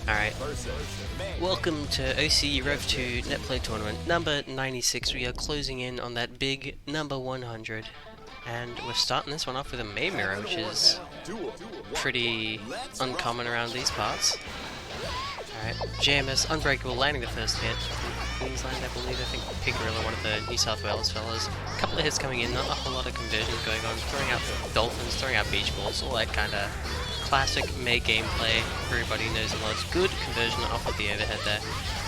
Alright, welcome to OCE Rev2 Netplay tournament number 96. We are closing in on that big number 100, and we're starting this one off with a May Mirror, which is pretty uncommon around these parts. Alright, JMS Unbreakable landing the first hit. Queensland, I believe. I think Pigarilla, one of the New South Wales fellas. A couple of hits coming in, not a whole lot of conversions going on. Throwing out dolphins, throwing out beach balls, all that kind of classic May gameplay. Everybody knows and loves. Good conversion off of the overhead there.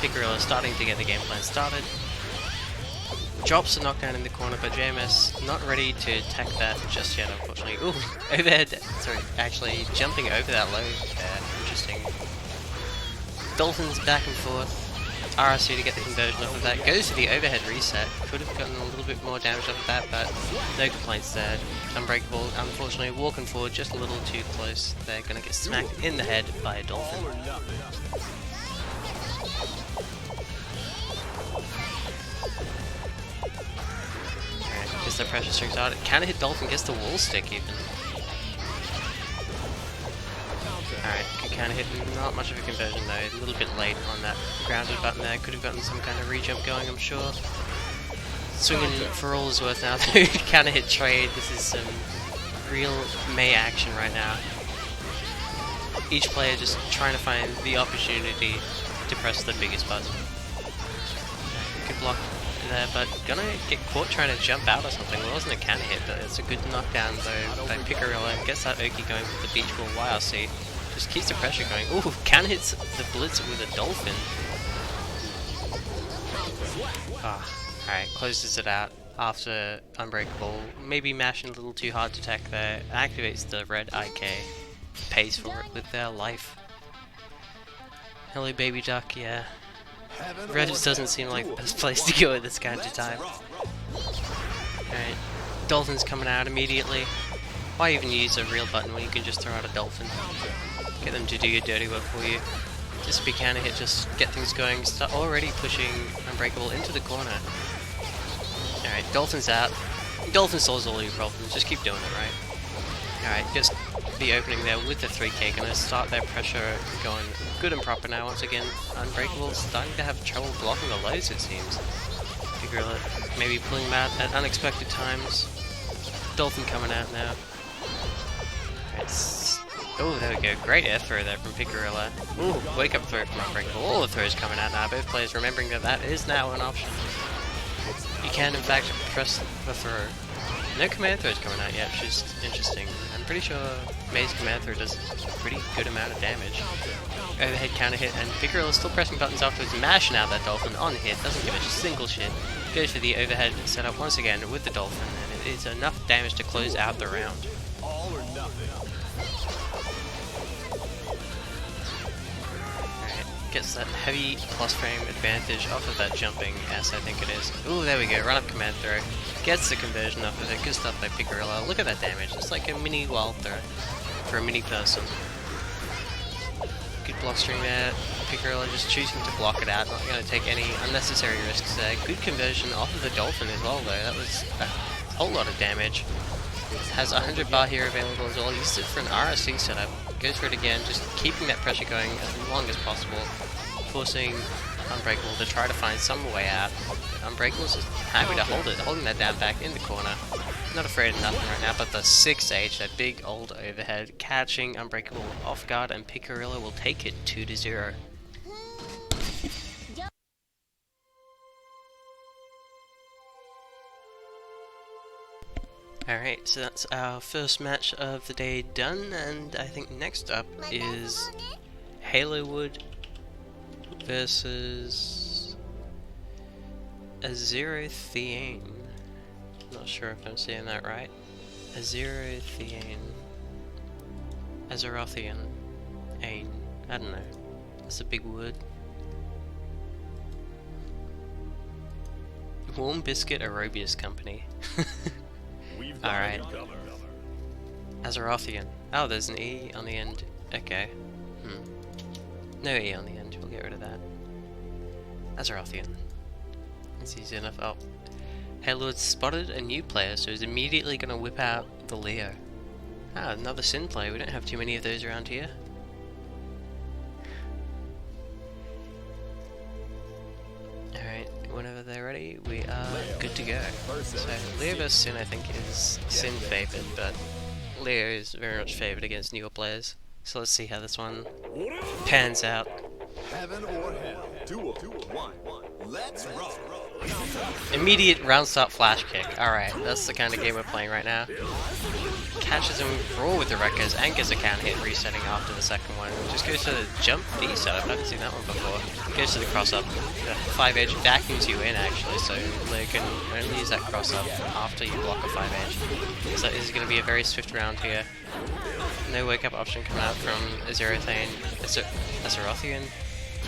Pigarilla starting to get the game plan started. Drops a knockdown in the corner, but JMS not ready to attack that just yet, unfortunately. Ooh, overhead. Sorry, actually jumping over that low there. Interesting. Dolphins back and forth. RSC to get the conversion off of that. Goes to the overhead reset. Could have gotten a little bit more damage off of that, but no complaints there. Unbreakable, unfortunately, walking forward just a little too close. They're going to get smacked in the head by a dolphin. Alright, gets the pressure strings out. It kind of hit dolphin, gets the wall stick even. Alright, good counter hit, not much of a conversion though, a little bit late on that grounded button there, could have gotten some kind of re-jump going, I'm sure. Swinging for all is worth now though, counter hit trade, this is some real May action right now. Each player just trying to find the opportunity to press the biggest button. Good block there, but gonna get caught trying to jump out or something. Well, it wasn't a counter hit, but it's a good knockdown though by Pigarilla, gets that Oki going with the beach ball YRC. Just keeps the pressure going. Ooh, can hits the blitz with a dolphin. Ah, alright, closes it out after Unbreakable. Maybe mashing a little too hard to attack there. Activates the red IK. Pays for it with their life. Hello baby duck, yeah. Rev doesn't seem like the best place to go at this kind of time. Alright, Dolphin's coming out immediately. Why even use a real button when you can just throw out a dolphin? Get them to do your dirty work for you. Just a big counter hit, just get things going. Start already pushing Unbreakable into the corner. Alright, Dolphin's out. Dolphin solves all your problems, just keep doing it, right? Alright, just the opening there with the 3K, gonna start their pressure going good and proper now once again. Unbreakable starting to have trouble blocking the lows, it seems. Pigarilla maybe pulling them out at unexpected times. Dolphin coming out now. Oh, there we go. Great air throw there from Pigarilla. Ooh, wake up throw from Unbreakable. All the throws coming out now. Both players remembering that that is now an option. You can, in fact, press the throw. No command throws coming out yet, which is interesting. I'm pretty sure May's command throw does a pretty good amount of damage. Overhead counter hit, and Pigarilla still pressing buttons afterwards, mashing out that dolphin on hit. Doesn't give a single shit. Goes for the overhead setup once again with the dolphin, and it is enough damage to close out the round. Gets that heavy plus frame advantage off of that jumping S, I think it is. Ooh, there we go, run up command throw. Gets the conversion off of it, good stuff by Pigarilla. Look at that damage, it's like a mini wild throw for a mini person. Good block string there, Pigarilla just choosing to block it out, not going to take any unnecessary risks there. Good conversion off of the dolphin as well though, that was a whole lot of damage. Has 100 bar here available as well, used it for an RSC setup. Goes for it again, just keeping that pressure going as long as possible, forcing Unbreakable to try to find some way out. Unbreakable's just happy to hold it, holding that down back in the corner. Not afraid of nothing right now, but the 6H, that big old overhead, catching Unbreakable off guard, and Pigarilla will take it 2-0. Alright, so that's our first match of the day done, and I think next up is Halowood versus Azerothiane. Not sure if I'm saying that right. Azerothiane. Azerothian. Ain. I don't know. That's a big word. Warm Biscuit Aerobius Company. Alright. Azerothian. Oh, there's an E on the end. Okay. No E on the end. We'll get rid of that. Azerothian. It's easy enough. Oh. Halowood spotted a new player, so he's immediately going to whip out the Leo. Ah, another Sin player. We don't have too many of those around here. ready, we are good to go. So Leo vs Sin I think is Sin favoured, but Leo is very much favoured against newer players. So let's see how this one pans out. Heaven or hell. 2 1. Let's roll. Immediate round start flash kick. Alright, that's the kind of game we're playing right now. Catches him raw with the Wreckers and gets a counter hit resetting after the second one. Just goes to the jump D setup. I haven't seen that one before. Goes to the cross up. The 5 edge vacuums you in actually, so Leo can only use that cross up after you block a 5 edge. So this is going to be a very swift round here. No wake up option coming out from Azerothian.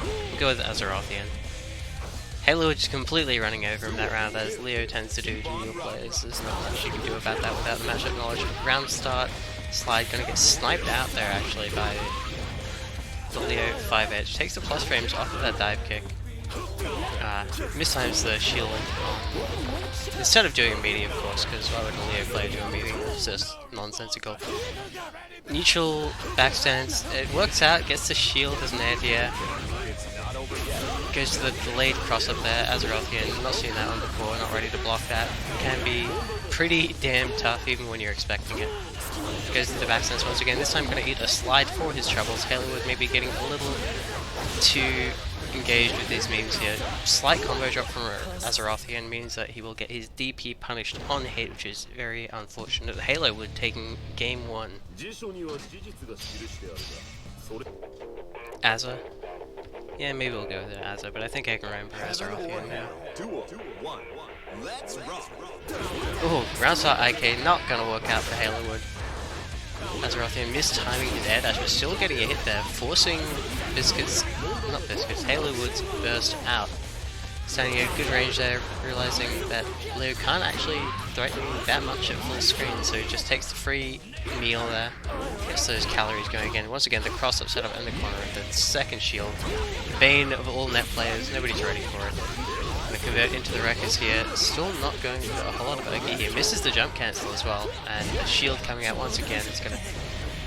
We'll go with Azerothian. Halo just completely running over him that round, as Leo tends to do to newer players. There's not much you can do about that without the matchup knowledge. Round start, Slide gonna get sniped out there actually by the Leo 5 edge. Takes the plus frames off of that dive kick. Mistimes the shield instead of doing a meaty, of course, because why would a Leo player do a meaty? It's just nonsensical. Neutral backstands, it works out, gets the shield as an anti-air. Goes to the delayed cross up there, Azerothian, not seen that one before, not ready to block that. Can be pretty damn tough even when you're expecting it. Goes to the backstands once again, this time going to eat a slide for his troubles. Halo was maybe getting a little too engaged with these memes here. Slight combo drop from Azerothian means that he will get his DP punished on hit, which is very unfortunate. Halo would taking game 1. Azer. Yeah, maybe we'll go with Azer, but I think I can remember Azerothian now. Oh, round start IK not gonna work out for Halo Wood. Azerothian mistiming his air dash, but still getting a hit there, forcing Halo Wood's burst out. Standing at good range there, realizing that Leo can't actually threaten that much at full screen, so he just takes the free meal there, gets those calories going again. Once again, the cross-up setup in the corner of the second shield. The bane of all net players, nobody's ready for it. Gonna convert into the Wreckers here, still not going for a whole lot of Oki here. Misses the jump cancel as well, and the shield coming out once again is gonna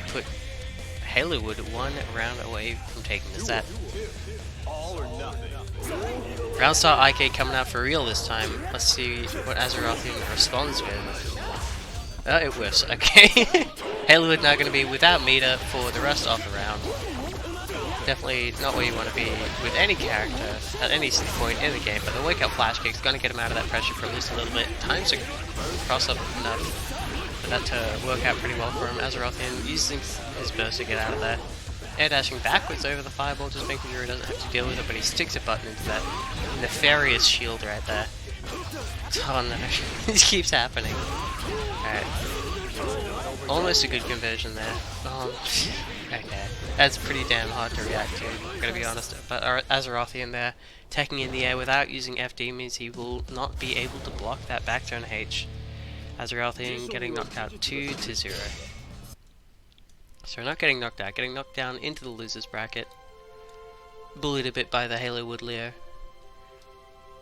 put Halo Wood 1 round away from taking the set. Round start IK coming out for real this time. Let's see what Azerothian responds with. It whiffs, okay. Halo Wood now going to be without meter for the rest of the round. Definitely not where you want to be with any character at any point in the game, but the wake up flash kick is going to get him out of that pressure for at least a little bit. Times to cross up enough for that to work out pretty well for him. Azerothian using his burst to get out of there. Air dashing backwards over the fireball, just making sure he doesn't have to deal with it, but he sticks a button into that nefarious shield right there. Oh no, this keeps happening. Alright. Almost a good conversion there. Okay. That's pretty damn hard to react to, I'm gonna be honest. But Azerothian there, taking in the air without using FD means he will not be able to block that back turn H. Azerothian getting knocked out 2-0. So we're not getting knocked out, getting knocked down into the losers bracket. Bullied a bit by the Halo Wood Leo.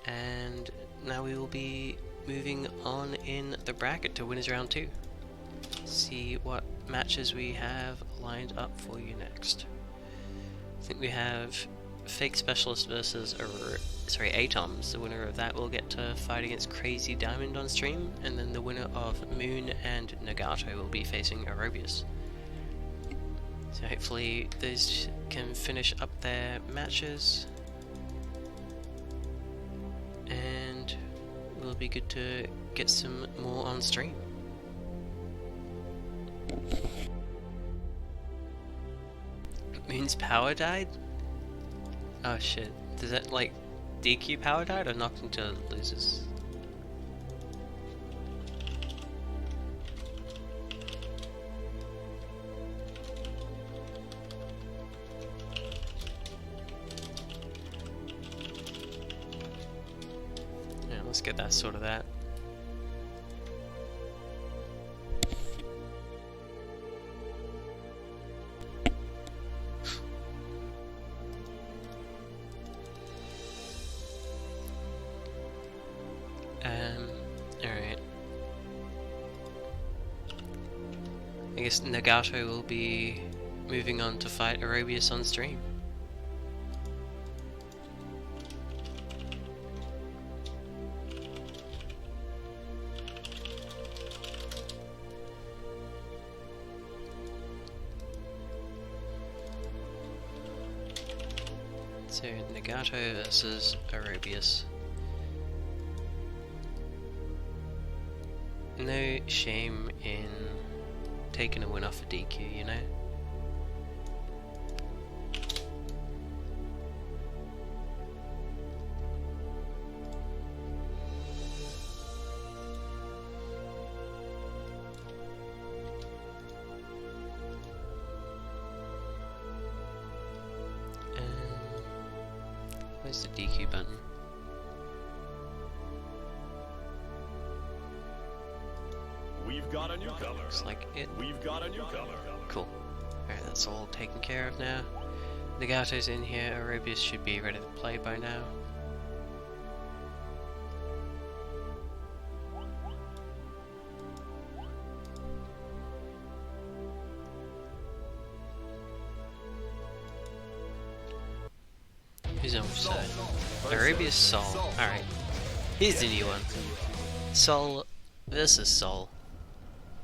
And now we will be moving on in the bracket to winners round 2. See what matches we have lined up for you next. I think we have Fake Specialist versus Atoms. The winner of that will get to fight against Crazy Diamond on stream, and then the winner of Moon and Nagato will be facing Aerobius. So hopefully those can finish up their matches, and we'll be good to get some more on stream. Moon's power died? Oh shit. Does that like DQ power died or knocked into losers? Yeah, let's get that sort of that. Alright. I guess Nagato will be moving on to fight Aerobius on stream. So Nagato versus Arobius. No shame in taking a win off a DQ, you know? Where's the DQ button? We've got a newcomer. Looks like it. We've got a newcomer. Cool. Alright, that's all taken care of now. Nagato's in here, Arobius should be ready to play by now. Who's on which side? Arobius Sol. Alright. Here's the new one. Sol versus Sol.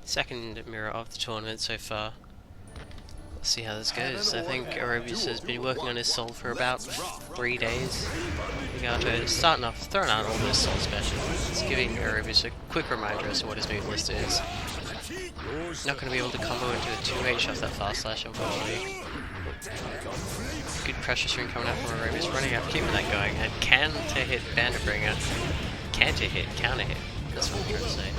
Second mirror of the tournament so far. Let's see how this goes. I think Arobius has been working on his Sol for about 3 days. Nagato starting off, throwing out all those Sol specials. It's giving Arobius a quick reminder as to what his move list is. Not going to be able to combo into a 2H off that fast slash, unfortunately. Good pressure string coming out from Arobius, running up, keeping that going, and can to hit Banderbringer. Can to hit, counter hit. That's what I'm trying to say.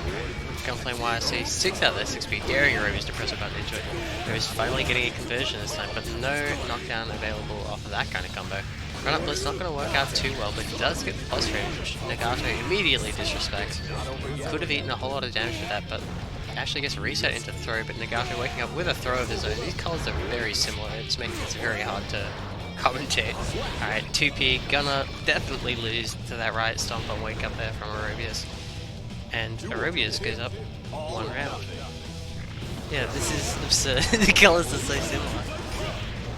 Gunflame YRC sticks out that 6 speed, daring Arobius to press a button into it. Arobius finally getting a conversion this time, but no knockdown available off of that kind of combo. Run up blitz not going to work out too well, but he does get the plus range, which Nagato immediately disrespects. Could have eaten a whole lot of damage with that, but actually gets reset into throw, but Nagato waking up with a throw of his own. These colors are very similar, it's making it very hard to commentate. Alright, 2P, gonna definitely lose to that right stomp on wake up there from Arobius. And Arobius goes up 1 round. Yeah, this is absurd. The colors are so similar.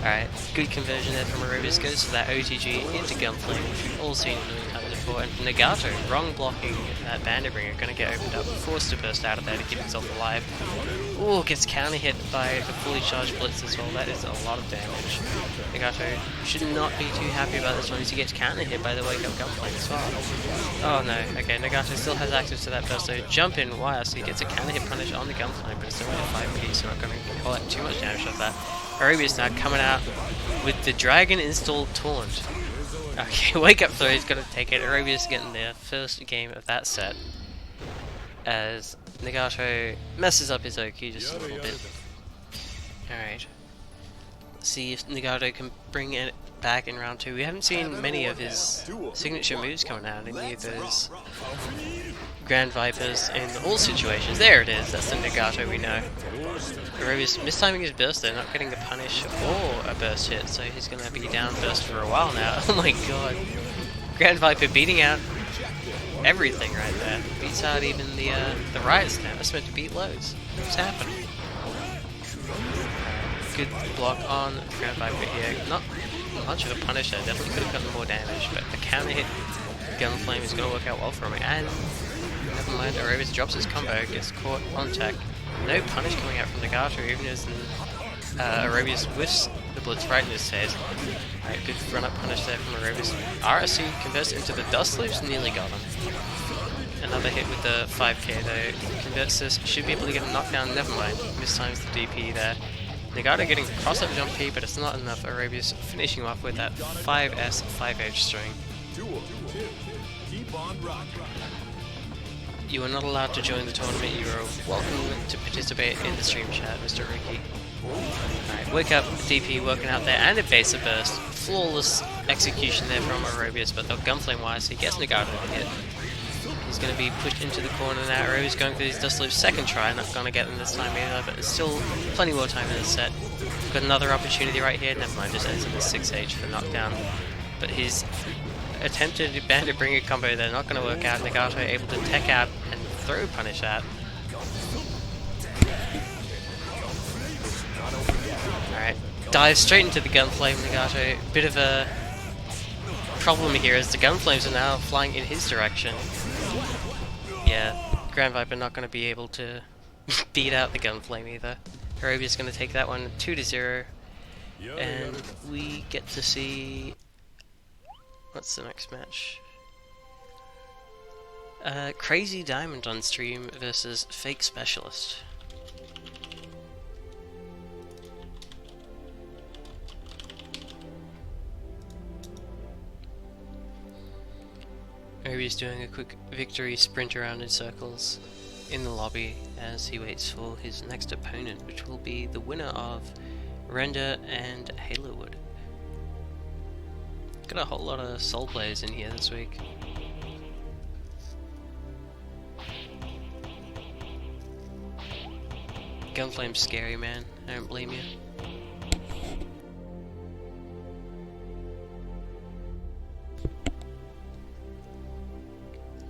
Alright, good conversion there from Arobius, goes for that OTG into Gunflame, which we've all seen a million times before, and Nagato, wrong blocking that Banderbringer, gonna get opened up, forced to burst out of there to keep himself alive. Ooh, gets counter hit by the fully charged blitz as well, that is a lot of damage. Nagato should not be too happy about this one, as he gets counter hit by the wake up Gunflame as well. Oh no, okay, Nagato still has access to that burst, so jump in wire, so he gets a counter hit punish on the Gunflame, but it's only a 5p, so not gonna collect too much damage off that. Arobius now coming out with the Dragon installed taunt. Okay, wake up throw, he's gonna take it. Arobius getting their first game of that set. As Nagato messes up his Oki just a little bit. Alright. Let's see if Nagato can bring it back in round 2. We haven't seen many of his signature moves coming out in any of those Grand Vipers in all situations. There it is, that's the Nagato we know. Arobius mistiming his burst there, not getting the punish or a burst hit, so he's going to be down burst for a while now. Oh my god. Grand Viper beating out everything right there. Beats out even the Riot now. That's meant to beat loads. What's happening? Good block on Grand Viper here. Not much of a punish there, definitely could have gotten more damage, but the counter hit Gunflame is going to work out well for him. And never mind, Arobius drops his combo, gets caught on tech. No punish coming out from Nagato, even as Arobius whiffs the blitz right in his face. Alright, good run up punish there from Arobius. RSC converts into the dust loops, nearly got him. Another hit with the 5k though, converts this, should be able to get a knockdown, never mind, mistimes the DP there. Nagato getting cross up jump P, but it's not enough. Arobius finishing off with that 5S 5H string. You are not allowed to join the tournament, you are welcome to participate in the stream chat, Mr. Ricky. Alright, wake up, DP working out there, and evasive burst. Flawless execution there from Arobius, but the Gunflame wise, he gets Nagato to hit. He's going to be pushed into the corner now. Arobius going for his Dust Loop second try, not going to get them this time either, but there's still plenty more time in the set. Got another opportunity right here, never mind, just ends in the 6H for knockdown. But his attempted Banderbringer combo there, not going to work out. Nagato able to tech out and throw punish out. Alright, dives straight into the Gunflame, Nagato. Bit of a problem here as the Gunflames are now flying in his direction. Yeah, Grand Viper not going to be able to beat out the Gunflame either. Arobius going to take that one 2-0. And we get to see What's the next match? Crazy Diamond on stream versus Fake Specialist. Maybe he's doing a quick victory sprint around in circles in the lobby as he waits for his next opponent, which will be the winner of Render and Halowood. Got a whole lot of Soul players in here this week. Gunflame's scary, man. I don't blame you.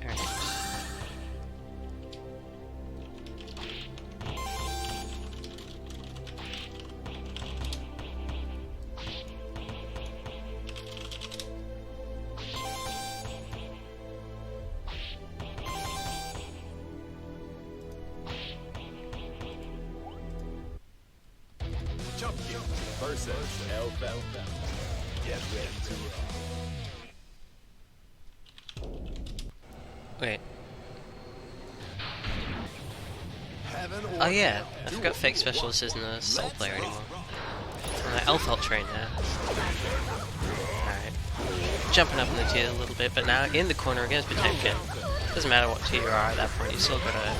Alright. Champion versus Rev2. Get ready to rock. Wait. Heaven or Oh yeah, hell. I forgot Fake Specialist isn't a Soul player anymore. Elfelt train now. Alright. Jumping up in the tier a little bit, but now in the corner against Potemkin. Doesn't matter what tier you are at that point, you still gotta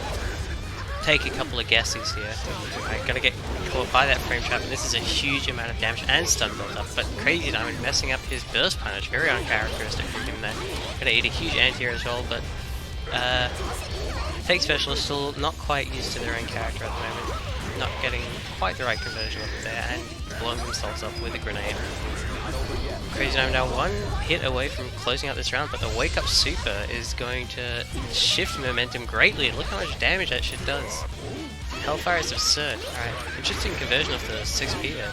take a couple of guesses here. Alright, gonna get caught by that frame trap, and this is a huge amount of damage and stun build up, but Crazy Diamond messing up his burst punish, very uncharacteristic from him there. Gonna eat a huge anti-air as well, but Fake Specialist still not quite used to their own character at the moment. Not getting quite the right conversion of it there, and blowing themselves up with a grenade. Crazy Diamond now one hit away from closing out this round, but the Wake Up Super is going to shift momentum greatly. Look how much damage that shit does. Hellfire is absurd. Alright, interesting conversion of the 6p there.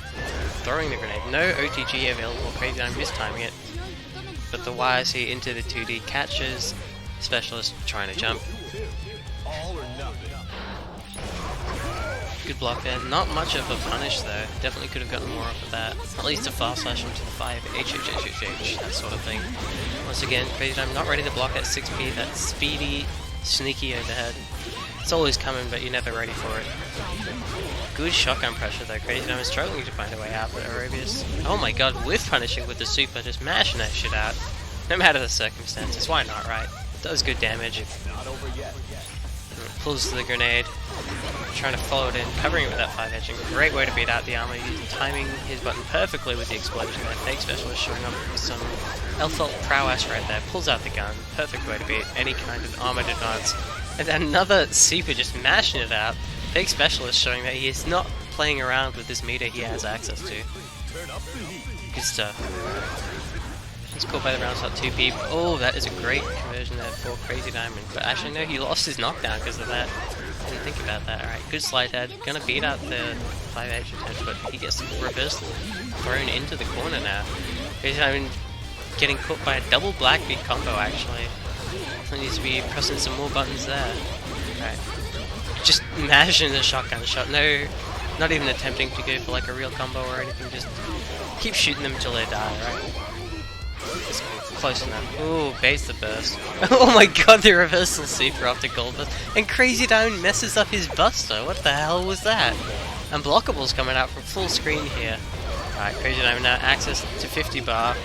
Throwing the grenade. No OTG available. Crazy Diamond mistiming it. But the YSC into the 2D catches. Specialist trying to jump. all or nothing. Good block there. Not much of a punish though. Definitely could have gotten more off of that. At least a fast slash into the 5, HHHHH, that sort of thing. Once again, Crazy Diamond not ready to block that 6p, that speedy, sneaky overhead. It's always coming, but you're never ready for it. Good shotgun pressure though. Crazy Diamond struggling to find a way out, but Arabius, oh my god, with punishing with the super, just mashing that shit out. No matter the circumstances, why not, right? Does good damage. Not over yet. Pulls to the grenade, trying to follow it in, covering it with that 5 edging. Great way to beat out the armor, timing his button perfectly with the explosion there. Fake Specialist showing up with some Elfelt prowess right there, pulls out the gun, perfect way to beat any kind of armored advance. And another super just mashing it out. Fake Specialist showing that he is not playing around with this meter he has access to. Turn up the heat. Good stuff. He's caught by the round shot 2p. Oh, that is a great conversion there for Crazy Diamond. But actually, no, he lost his knockdown because of that. Didn't think about that. Alright, good slide head. Gonna beat out the 5H attempt, but he gets reversal thrown into the corner now. Crazy Diamond getting caught by a double black beat combo, actually. So needs to be pressing some more buttons there. Alright. Just mashing the shotgun shot. No, not even attempting to go for like a real combo or anything. Just keep shooting them until they die, right? It's close enough. Ooh, baits the burst. Oh my god, the reversal super after gold burst. And Crazy Diamond messes up his buster. What the hell was that? Unblockable's coming out from full screen here. Alright, Crazy Diamond now access to 50 bar.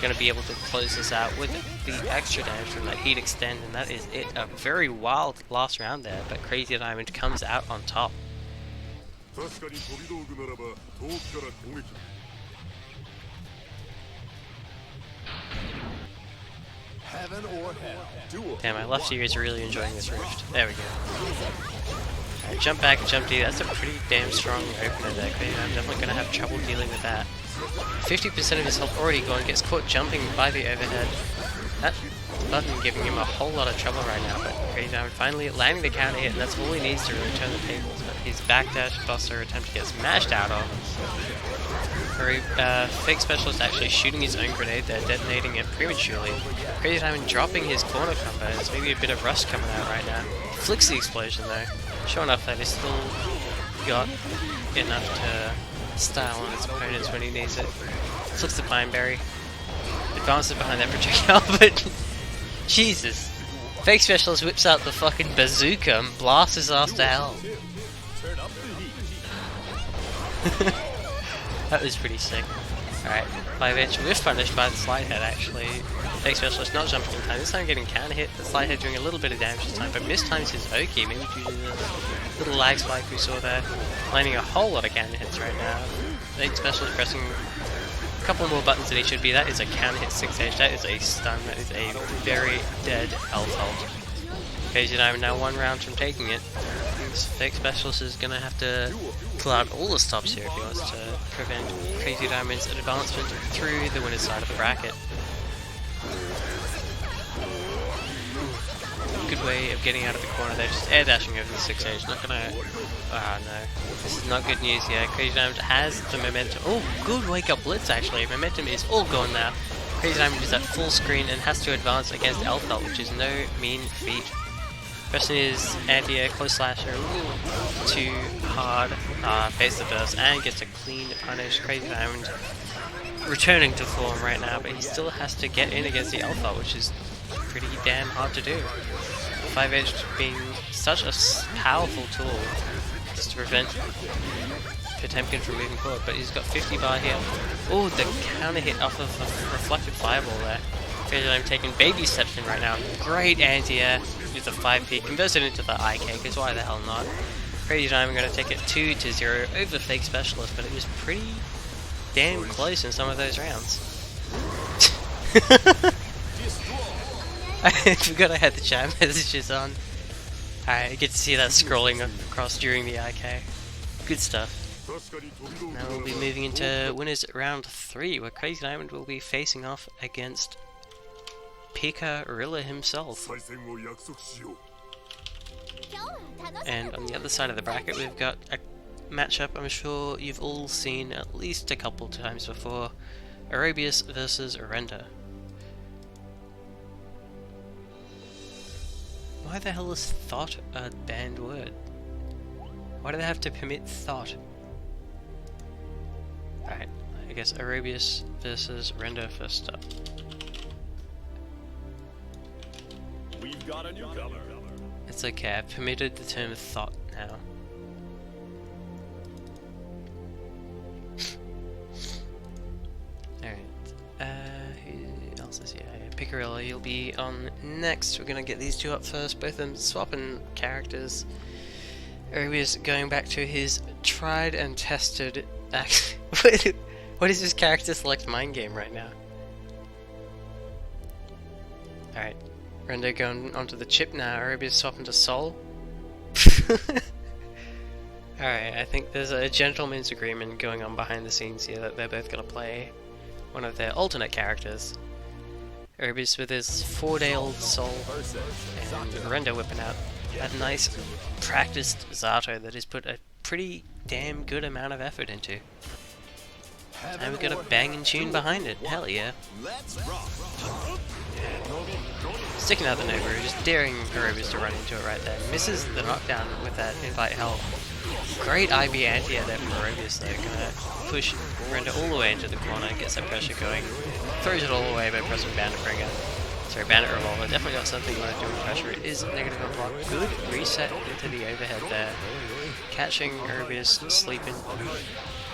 Going to be able to close this out with the extra damage from that heat extend, and that is it. A very wild last round there, but Crazy Diamond comes out on top. Heaven or hell. Duel. Damn, my left ear is really enjoying this rift. There we go. Alright, jump back, jump D. That's a pretty damn strong opener there, Crazy. I'm definitely going to have trouble dealing with that. 50% of his health already gone, gets caught jumping by the overhead. That button giving him a whole lot of trouble right now, but Crazy Diamond finally landing the counter hit, and that's all he needs to really turn the tables. But his backdash buster attempt gets smashed out of. Fake Specialist actually shooting his own grenade there, detonating it prematurely. Crazy Diamond dropping his corner combo. There's maybe a bit of rust coming out right now. Flicks the explosion though. Sure enough that he's still got enough to style on his opponents when he needs it. Flicks the Pine Berry. advances behind that projectile, but Jesus. Fake Specialist whips out the fucking bazooka and blasts his ass to hell. That was pretty sick. Alright, 5H with punished by the slide head actually. Fake Specialist not jumping in time, this time getting counter hit, the slide head doing a little bit of damage this time, but mistimes his OCE, maybe due to the little lag spike we saw there. Landing a whole lot of counter hits right now. Fake Specialist pressing a couple more buttons than he should be. That is a counter hit 6H, that is a stun, that is a very dead ult. Crazy Diamond now 1 round from taking it. This Fake Specialist is going to have to pull out all the stops here if he wants to prevent Crazy Diamond's advancement through the winner's side of the bracket. Good way of getting out of the corner there, just air dashing over the 6H, not gonna... Ah no, this is not good news here. Crazy Diamond has the momentum. Oh, good wake up blitz actually, momentum is all gone now. Crazy Diamond is at full screen and has to advance against Elfelt, which is no mean feat. Pressing his anti-air close slasher, too hard, face the burst, and gets a clean punish. Crazy Diamond returning to form right now, but he still has to get in against the Alpha, which is pretty damn hard to do. 5H being such a powerful tool just to prevent Potemkin from moving forward, but he's got 50 bar here. Oh, the counter hit off of a reflected fireball there. Crazy Diamond taking baby steps in right now. Great anti-air with the 5P, converts it into the IK, because why the hell not? Crazy Diamond going to take it 2-0 over Fake Specialist, but it was pretty damn close in some of those rounds. I forgot I had the chat messages on. I get to see that scrolling across during the IK. Good stuff. Now we'll be moving into winners round 3, where Crazy Diamond will be facing off against Pika Rilla himself. And on the other side of the bracket we've got a matchup I'm sure you've all seen at least a couple times before. Arabius versus Render. Why the hell is thought a banned word? Why do they have to permit thought? Alright, I guess Arabius versus Render first up. We've got a newcomer. It's okay, I've permitted the term thought now. Who else is here? Picarilla, he'll be on next. We're gonna get these two up first, both of them swapping characters. Arabius going back to his tried and tested what is this character select mind game right now? Alright, Rendo going onto the chip now, Arabius swapping to Soul. Alright, I think there's a gentleman's agreement going on behind the scenes here that they're both gonna play one of their alternate characters. Arabius with his 4-day-old Soul, and Rendo whipping out that nice practiced Zato that he's put a pretty damn good amount of effort into. And we've got a banging tune behind it, hell yeah. Sticking out the Nova, just daring Arabius to run into it right there. Misses the knockdown with that invite help. Great IB anti-air there from Arabius though, gonna push Render all the way into the corner, gets that pressure going. Throws it all away by pressing Bandit Bringer. Sorry, Bandit Revolver, definitely got something you want to do with pressure. It is negative unblock. Good reset into the overhead there. Catching Arabius sleeping.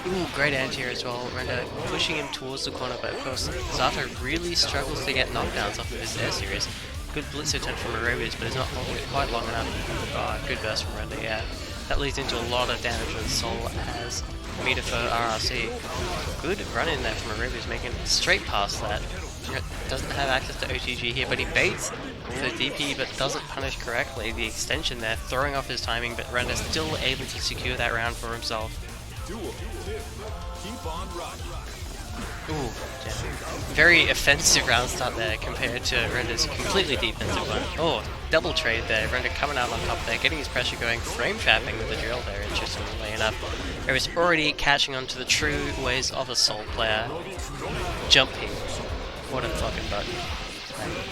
Ooh, great anti-air as well. Render pushing him towards the corner, but of course Zato really struggles to get knockdowns off of his air series. Good blitz attempt from Arabius, but it's not quite long enough. Oh, good burst from Render, yeah. That leads into a lot of damage when Soul has meter for RRC. Good run in there from Arabius, making it straight past that. Doesn't have access to OTG here, but he baits the DP but doesn't punish correctly the extension there, throwing off his timing, but Render's still able to secure that round for himself. Ooh, damn. Very offensive round start there compared to Render's completely defensive one. Oh, double trade there. Render coming out on top there, getting his pressure going, frame trapping with the drill there, interestingly enough. He's already catching on to the true ways of a Soul player. Jumping. What a fucking button.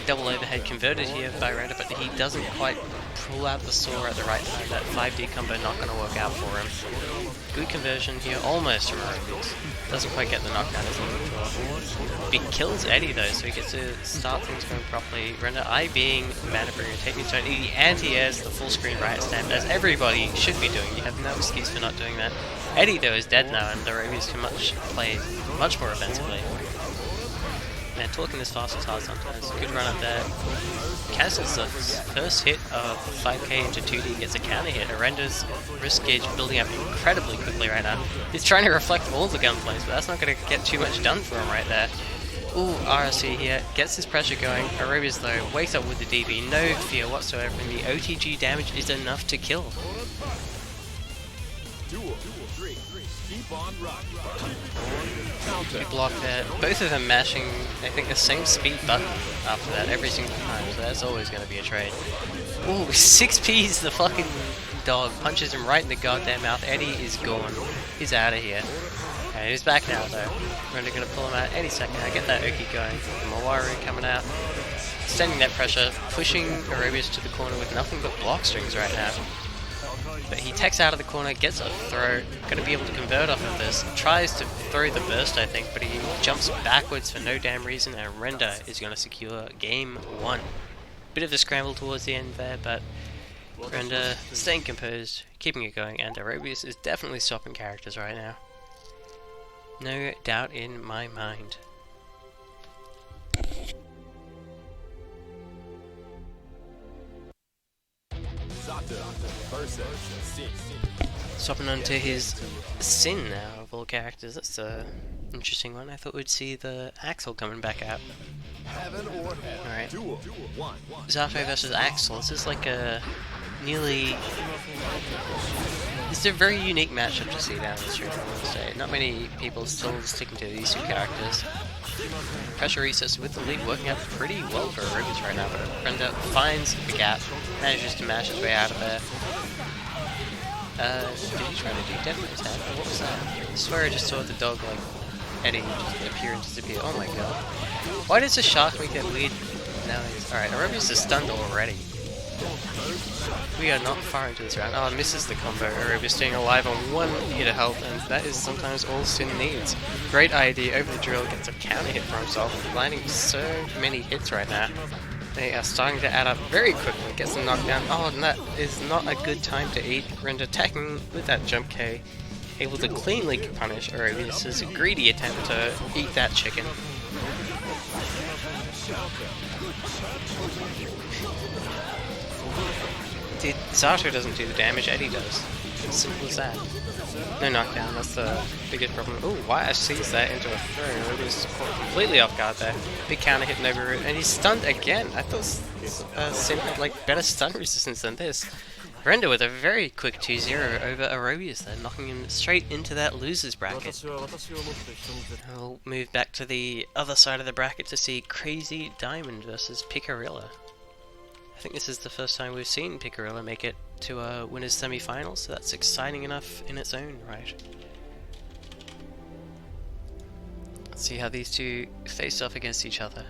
Double overhead converted here by Render, but he doesn't quite pull out the saw at the right time. That 5D combo not going to work out for him. Good conversion here, almost from Rubius. Doesn't quite get the knockdown as he looked for. He kills Eddie though, so he gets to start things going properly. Render I being mana bringer, taking his turn. He anti-airs the full screen right stamp, as everybody should be doing. You have no excuse for not doing that. Eddie though is dead now, and the Rubius can play much more offensively. Man, talking this fast is hard sometimes. Good run up there. Cancels the first hit of 5k into 2D, gets a counter hit. Arenda's risk gauge building up incredibly quickly right now. He's trying to reflect all the gunplays, but that's not going to get too much done for him right there. Ooh, RSC here, gets his pressure going. Arubius though, wakes up with the DB, no fear whatsoever, and the OTG damage is enough to kill. Good block there. Both of them mashing, I think, the same speed button after that every single time, so that's always going to be a trade. Ooh, 6P's the fucking dog, punches him right in the goddamn mouth. Eddie is gone. He's out of here. And he's back now though. We're going to pull him out any second now. Get that Oki going. Mawaru coming out. Extending that pressure, pushing Arubius to the corner with nothing but block strings right now. But he techs out of the corner, gets a throw, going to be able to convert off of this, tries to throw the burst I think, but he jumps backwards for no damn reason, and Render is going to secure game 1. Bit of a scramble towards the end there, but Render staying composed, keeping it going, and Arubius is definitely stopping characters right now. No doubt in my mind. Swapping onto his Sin now of all characters. That's a interesting one. I thought we'd see the Axel coming back out. Alright. Zato versus Axel. This is like a nearly... It's a very unique matchup to see down the street, I would say. Not many people still sticking to these two characters. Pressure resets with the lead working out pretty well for Rubius right now, but Render finds the gap, manages to mash his way out of there. Did he try to do definitely attack? What was that? I swear I just saw the dog like Eddie just appear and disappear. Oh my god. Why does the shark make that weird noise? Alright, Rubius is stunned already. We are not far into this round. Oh, misses the combo. Arubius staying alive on 1 hit of health, and that is sometimes all Sin needs. Great idea over the drill, gets a counter hit for himself, landing so many hits right now. They are starting to add up very quickly, gets them knocked down. Oh, and that is not a good time to eat. Render attacking with that jump K, able to cleanly punish Arubius' greedy attempt to eat that chicken. Zato doesn't do the damage, Eddie does. Simple as that. No knockdown, that's the biggest problem. Ooh, Wire sees that into a throw. It was caught completely off guard there. Big counter hit over root, and he's stunned again. I thought Sim had like better stun resistance than this. Render with a very quick 2-0 over Arubius there, knocking him straight into that loser's bracket. We'll move back to the other side of the bracket to see Crazy Diamond versus Picarilla. I think this is the first time we've seen Picarilla make it to a winners semi-final, so that's exciting enough in its own right. Let's see how these two face off against each other.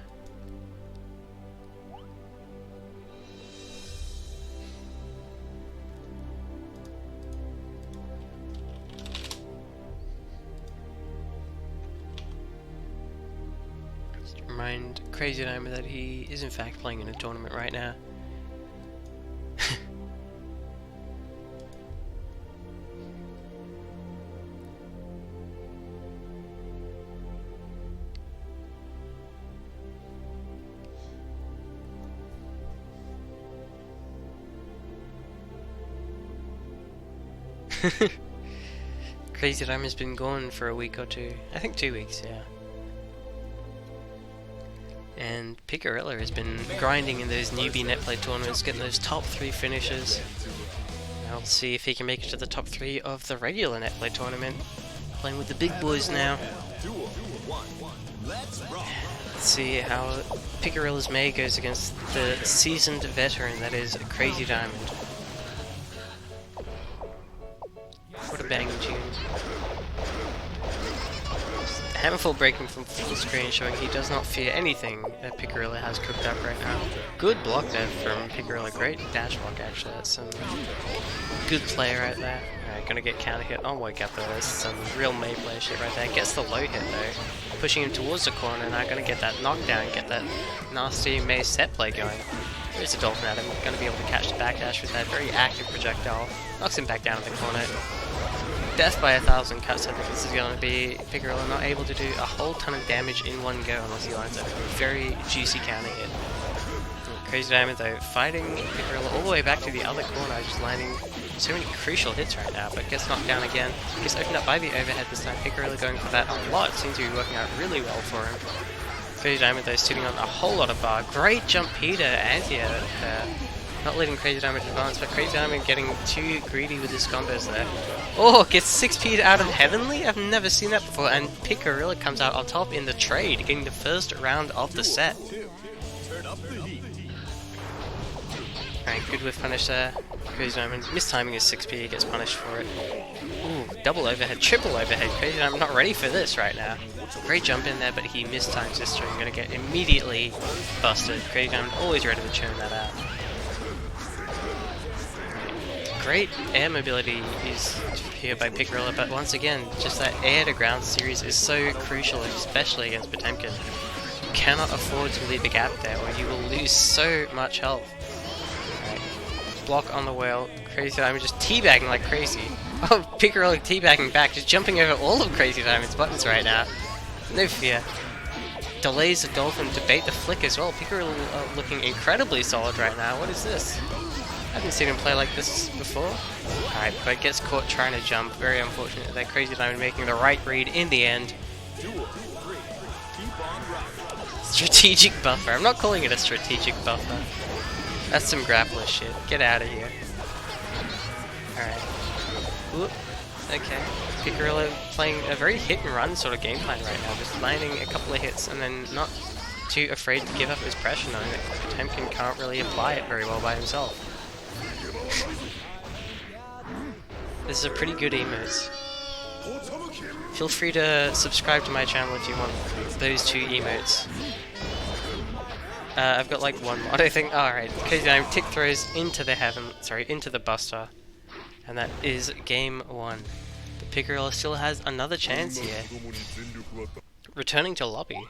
Just to remind Crazy Diamond that he is in fact playing in a tournament right now. Crazy Diamond's been gone for a week or two. I think 2 weeks, yeah. And Picarilla has been grinding in those newbie Netplay tournaments, getting those top 3 finishes. Now let's see if he can make it to the top 3 of the regular Netplay tournament. Playing with the big boys now. Let's see how Picarilla's May goes against the seasoned veteran that is Crazy Diamond. What a banging tune. Just Hammerfall breaking from full screen, showing he does not fear anything that Picarilla has cooked up right now. Good block there from Picarilla, great dash block actually, that's some good play right there. Alright, gonna get counter hit on wake up though, there's some real May play shit right there. Gets the low hit though, pushing him towards the corner, now gonna get that knockdown, get that nasty May set play going. There's a Dolphin at him, gonna be able to catch the backdash with that very active projectile. Knocks him back down in the corner. Death by 1,000 cuts. I think this is going to be Picarilla not able to do a whole ton of damage in one go unless he lines up a very juicy counter hit. Crazy Diamond though, fighting Picarilla all the way back to the other corner, just landing so many crucial hits right now, but gets knocked down again. Gets opened up by the overhead this time. Picarilla going for that a lot, seems to be working out really well for him. Crazy Diamond though sitting on a whole lot of bar. Great jump Peter anti-air there. Not letting Crazy Diamond advance, but Crazy Diamond getting too greedy with his combos there. Oh, gets 6P'd out of Heavenly? I've never seen that before, and Picarilla comes out on top in the trade, getting the first round of the set. Alright, good whiff punish there. Crazy Diamond mistiming his 6P, gets punished for it. Ooh, double overhead, triple overhead. Crazy Diamond not ready for this right now. Great jump in there, but he mistimes this string. Gonna get immediately busted. Crazy Diamond always ready to churn that out. Great air mobility is here by Picarilla, but once again, just that air to ground series is so crucial, especially against Potemkin. You cannot afford to leave a gap there, or you will lose so much health. Right. Block on the whale, Crazy Diamond just teabagging like crazy. Oh, Picarilla teabagging back, just jumping over all of Crazy Diamond's buttons right now. No fear. Delays the Dolphin to bait the flick as well. Picarilla looking incredibly solid right now. What is this? I haven't seen him play like this before. Alright, but gets caught trying to jump. Very unfortunate that Crazy Diamond making the right read in the end. Strategic buffer. I'm not calling it a strategic buffer. That's some grappler shit. Get out of here. Alright. Whoop. Okay. Picarilla playing a very hit and run sort of game plan right now. Just landing a couple of hits and then not too afraid to give up his pressure, knowing that Potemkin can't really apply it very well by himself. This is a pretty good emotes. Feel free to subscribe to my channel if you want those two emotes. I've got like one mod, I think. Alright, Crazy Diamond tick throws into the Buster. And that is game 1. But Picarilla still has another chance here. Returning to lobby.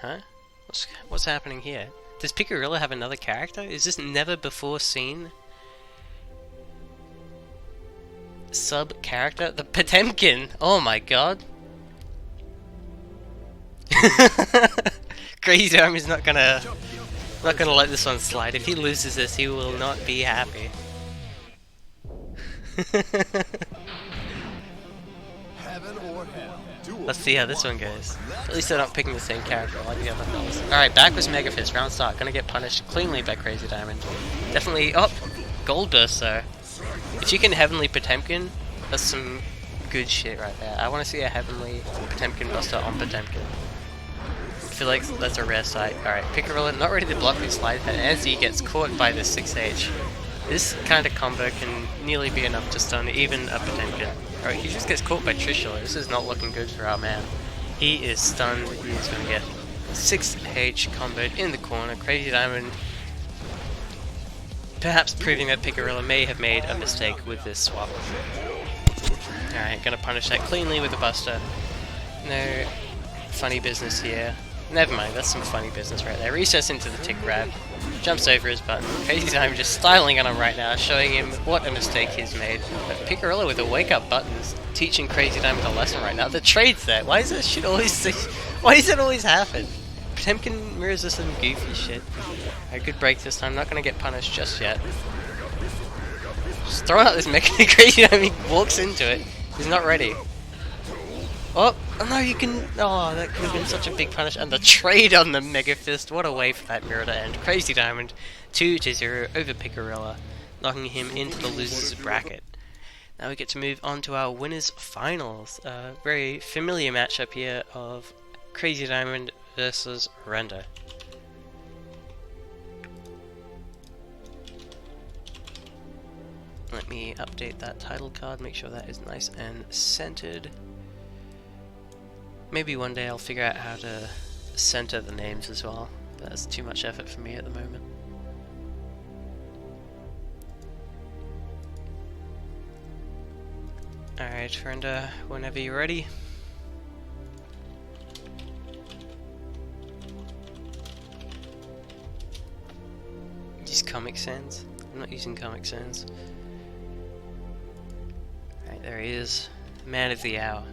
Huh? What's happening here? Does Picarilla have another character? Is this never before seen sub character? The Potemkin! Oh my god! Crazy Diamond is not gonna let this one slide. If he loses this, he will not be happy. Let's see how this one goes. At least they're not picking the same character like the other fellas. Alright, back was Mega Fist, round start. Gonna get punished cleanly by Crazy Diamond. Definitely, oh! Gold Burst though. If you can Heavenly Potemkin, that's some good shit right there. I want to see a Heavenly Potemkin Buster on Potemkin. I feel like that's a rare sight. Alright, Picarilla not ready to block his slide head as he gets caught by the 6H. This kind of combo can nearly be enough to stun even a Potemkin. Alright, he just gets caught by Trishula. This is not looking good for our man. He is stunned. He is going to get 6H comboed in the corner. Crazy Diamond perhaps proving that Picarilla may have made a mistake with this swap. Alright, gonna punish that cleanly with a Buster. No funny business here. Never mind, that's some funny business right there. Recess into the tick grab. Jumps over his button. Crazy Diamond just styling on him right now, showing him what a mistake he's made. But Picarilla with the wake up buttons, teaching Crazy Diamond a lesson right now. The trade's there. Why is this shit always why does it always happen? Potemkin mirrors us some goofy shit. A good break this time, not gonna get punished just yet. Just throw out this Mega Crazy Diamond, he walks into it. He's not ready. Oh no, you can. Oh, that could have been such a big punish. And the trade on the Mega Fist. What a way for that mirror to end. Crazy Diamond 2-0 over Picarilla, knocking him into the losers bracket. Now we get to move on to our winners finals. A very familiar matchup here of Crazy Diamond versus Render. Let me update that title card, make sure that is nice and centered. Maybe one day I'll figure out how to center the names as well. That's too much effort for me at the moment. Alright, Renda, whenever you're ready. Use Comic Sans? I'm not using Comic Sans. Alright, there he is. Man of the hour.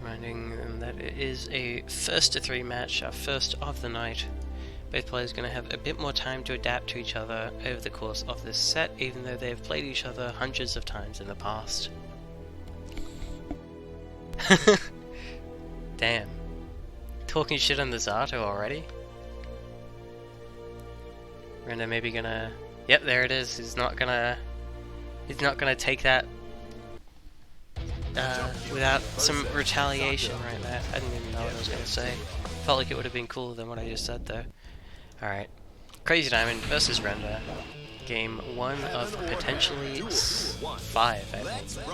Reminding them that it is a first to 3 match, our first of the night. Both players are going to have a bit more time to adapt to each other over the course of this set, even though they have played each other hundreds of times in the past. Damn. Talking shit on the Zato already? Renda maybe gonna... Yep, there it is. He's not gonna take that without some retaliation right there. I didn't even know what I was gonna say. Felt like it would have been cooler than what I just said though. Alright. Crazy Diamond versus Renda. Game 1 of potentially 5, I think.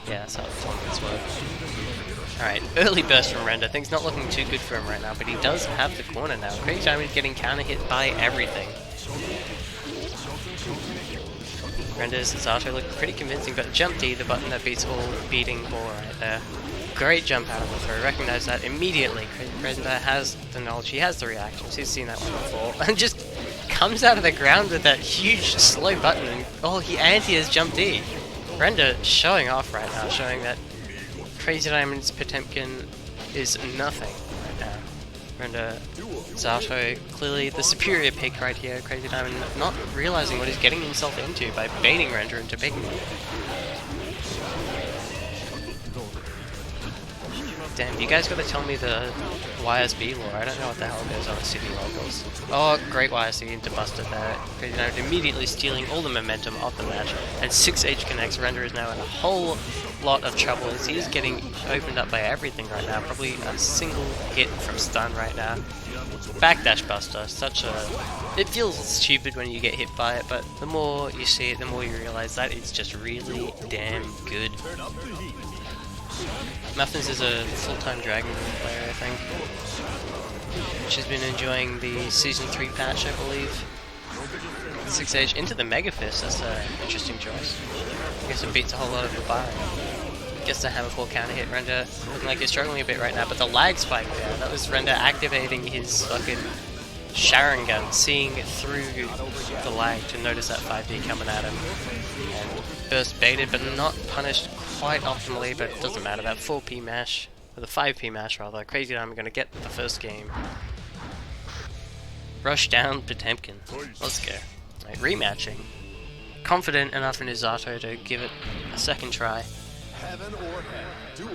Yeah, that's how the tournaments work. Alright, early burst from Renda. Things not looking too good for him right now, but he does have the corner now. Crazy Diamond getting counter hit by everything. Renda's Zato looked pretty convincing, but jump D, the button that beats all beating ball right there. Great jump out of the throw, recognize that immediately. Renda has the knowledge, he has the reactions, he's seen that one before, and just comes out of the ground with that huge slow button, and oh, he anti-has jump D. Renda showing off right now, showing that Crazy Diamond's Potemkin is nothing right now. Renda, Zato, clearly the superior pick right here. Crazy Diamond not realizing what he's getting himself into by baiting Renda into picking him. Damn, you guys gotta tell me the YSB lore. I don't know what the hell goes on at City Locals. Oh, great YSB into Buster there. Crazy Diamond immediately stealing all the momentum of the match. And 6H connects. Renda is now in a whole lot of trouble as he's getting opened up by everything right now. Probably a single hit from stun right now. Backdash Buster, such a... It feels stupid when you get hit by it, but the more you see it, the more you realize that it's just really damn good. Muffins is a full-time Dragon Ball player, I think. She's been enjoying the Season 3 patch, I believe. 6H into the Mega Fist, that's an interesting choice. I guess it beats a whole lot of the bar. Gets the Hammerfall counter hit. Renda looking like he's struggling a bit right now, but the lag spike there, that was Renda activating his fucking Sharingan, seeing through the lag to notice that 5D coming at him. And burst baited, but not punished quite optimally, but it doesn't matter. That 4P mash, or the 5P mash rather, Crazy Diamond gonna get the first game. Rush down Potemkin. Let's go. Right, rematching. Confident enough in his Zato to give it a second try. Heaven or hell. Duel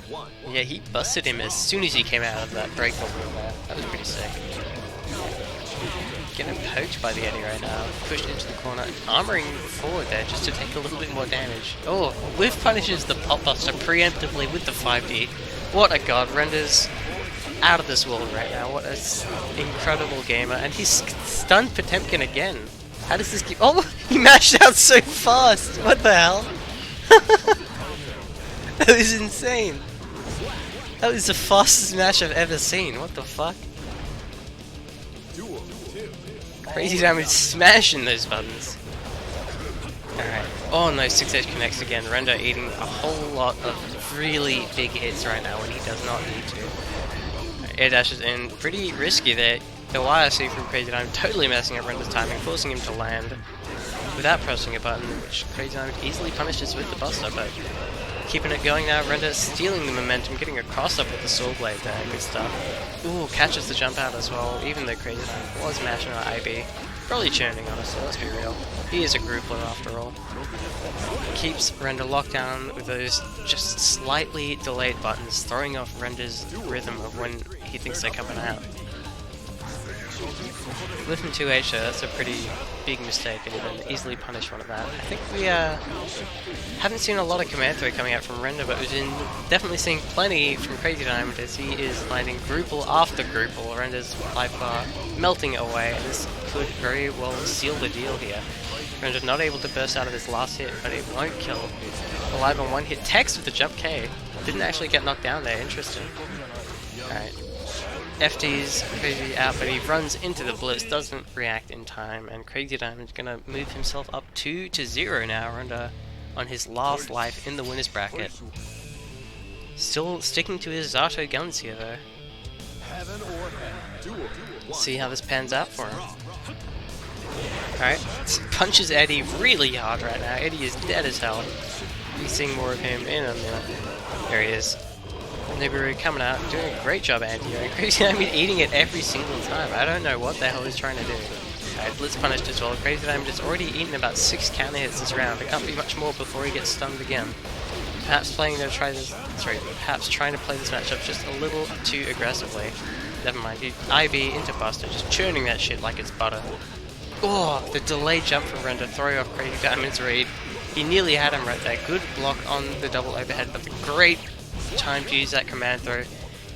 1. Yeah, he busted him as soon as he came out of that break bubble there. That was pretty sick. Getting poked by the Eddie right now. Pushed into the corner. Armoring forward there just to take a little bit more damage. Oh, Whiff punishes the Pop Buster preemptively with the 5D. What a god. Renda's out of this world right now. What an incredible gamer. And he's stunned Potemkin again. How does this keep... Oh, he mashed out so fast. What the hell? That was insane. That was the fastest match I've ever seen. What the fuck? Crazy Diamond smashing those buttons. Alright. Oh no, 6H connects again. Renda eating a whole lot of really big hits right now when he does not need to. Air dashes in. Pretty risky there. The YRC from Crazy Diamond totally messing up Renda's timing, forcing him to land without pressing a button, which Crazy Diamond easily punishes with the Buster, but keeping it going now. Renda stealing the momentum, getting a cross up with the Sword Blade there. Good stuff. Ooh, catches the jump out as well, even though Crazy Diamond was mashing on IB. Probably churning, honestly, let's be real. He is a groupler after all. Keeps Renda locked down with those just slightly delayed buttons, throwing off Renda's rhythm of when he thinks they're coming out. With him 2H though, that's a pretty big mistake and an easily punished one of that. I think we haven't seen a lot of command throw coming out from Renda, but we've been definitely seeing plenty from Crazy Diamond as he is landing Groupal after Groupal. Renda's by far melting away, and this could very well seal the deal here. Render not able to burst out of his last hit, but it won't kill. Alive on one hit. Tex with the jump K. Didn't actually get knocked down there, interesting. Alright. FD's Crazy out, but he runs into the blitz, doesn't react in time, and Crazy Diamond's gonna move himself up 2-0 now, Render on his last life in the winner's bracket. Still sticking to his Zato guns here though. See how this pans out for him. Alright, punches Eddie really hard right now. Eddie is dead as hell. We're seeing more of him in a minute. There he is. Nibiru coming out, doing a great job anti-air. Crazy Diamond eating it every single time. I don't know what the hell he's trying to do. Alright, Blitz punished as well. Crazy Diamond has already eaten about 6 counter hits this round. There can't be much more before he gets stunned again. Perhaps trying to play this matchup just a little too aggressively. Never mind, IB into Buster, just churning that shit like it's butter. Oh, the delayed jump from Render, throwing off Crazy Diamond's read. He nearly had him right there. Good block on the double overhead, but the great time to use that command throw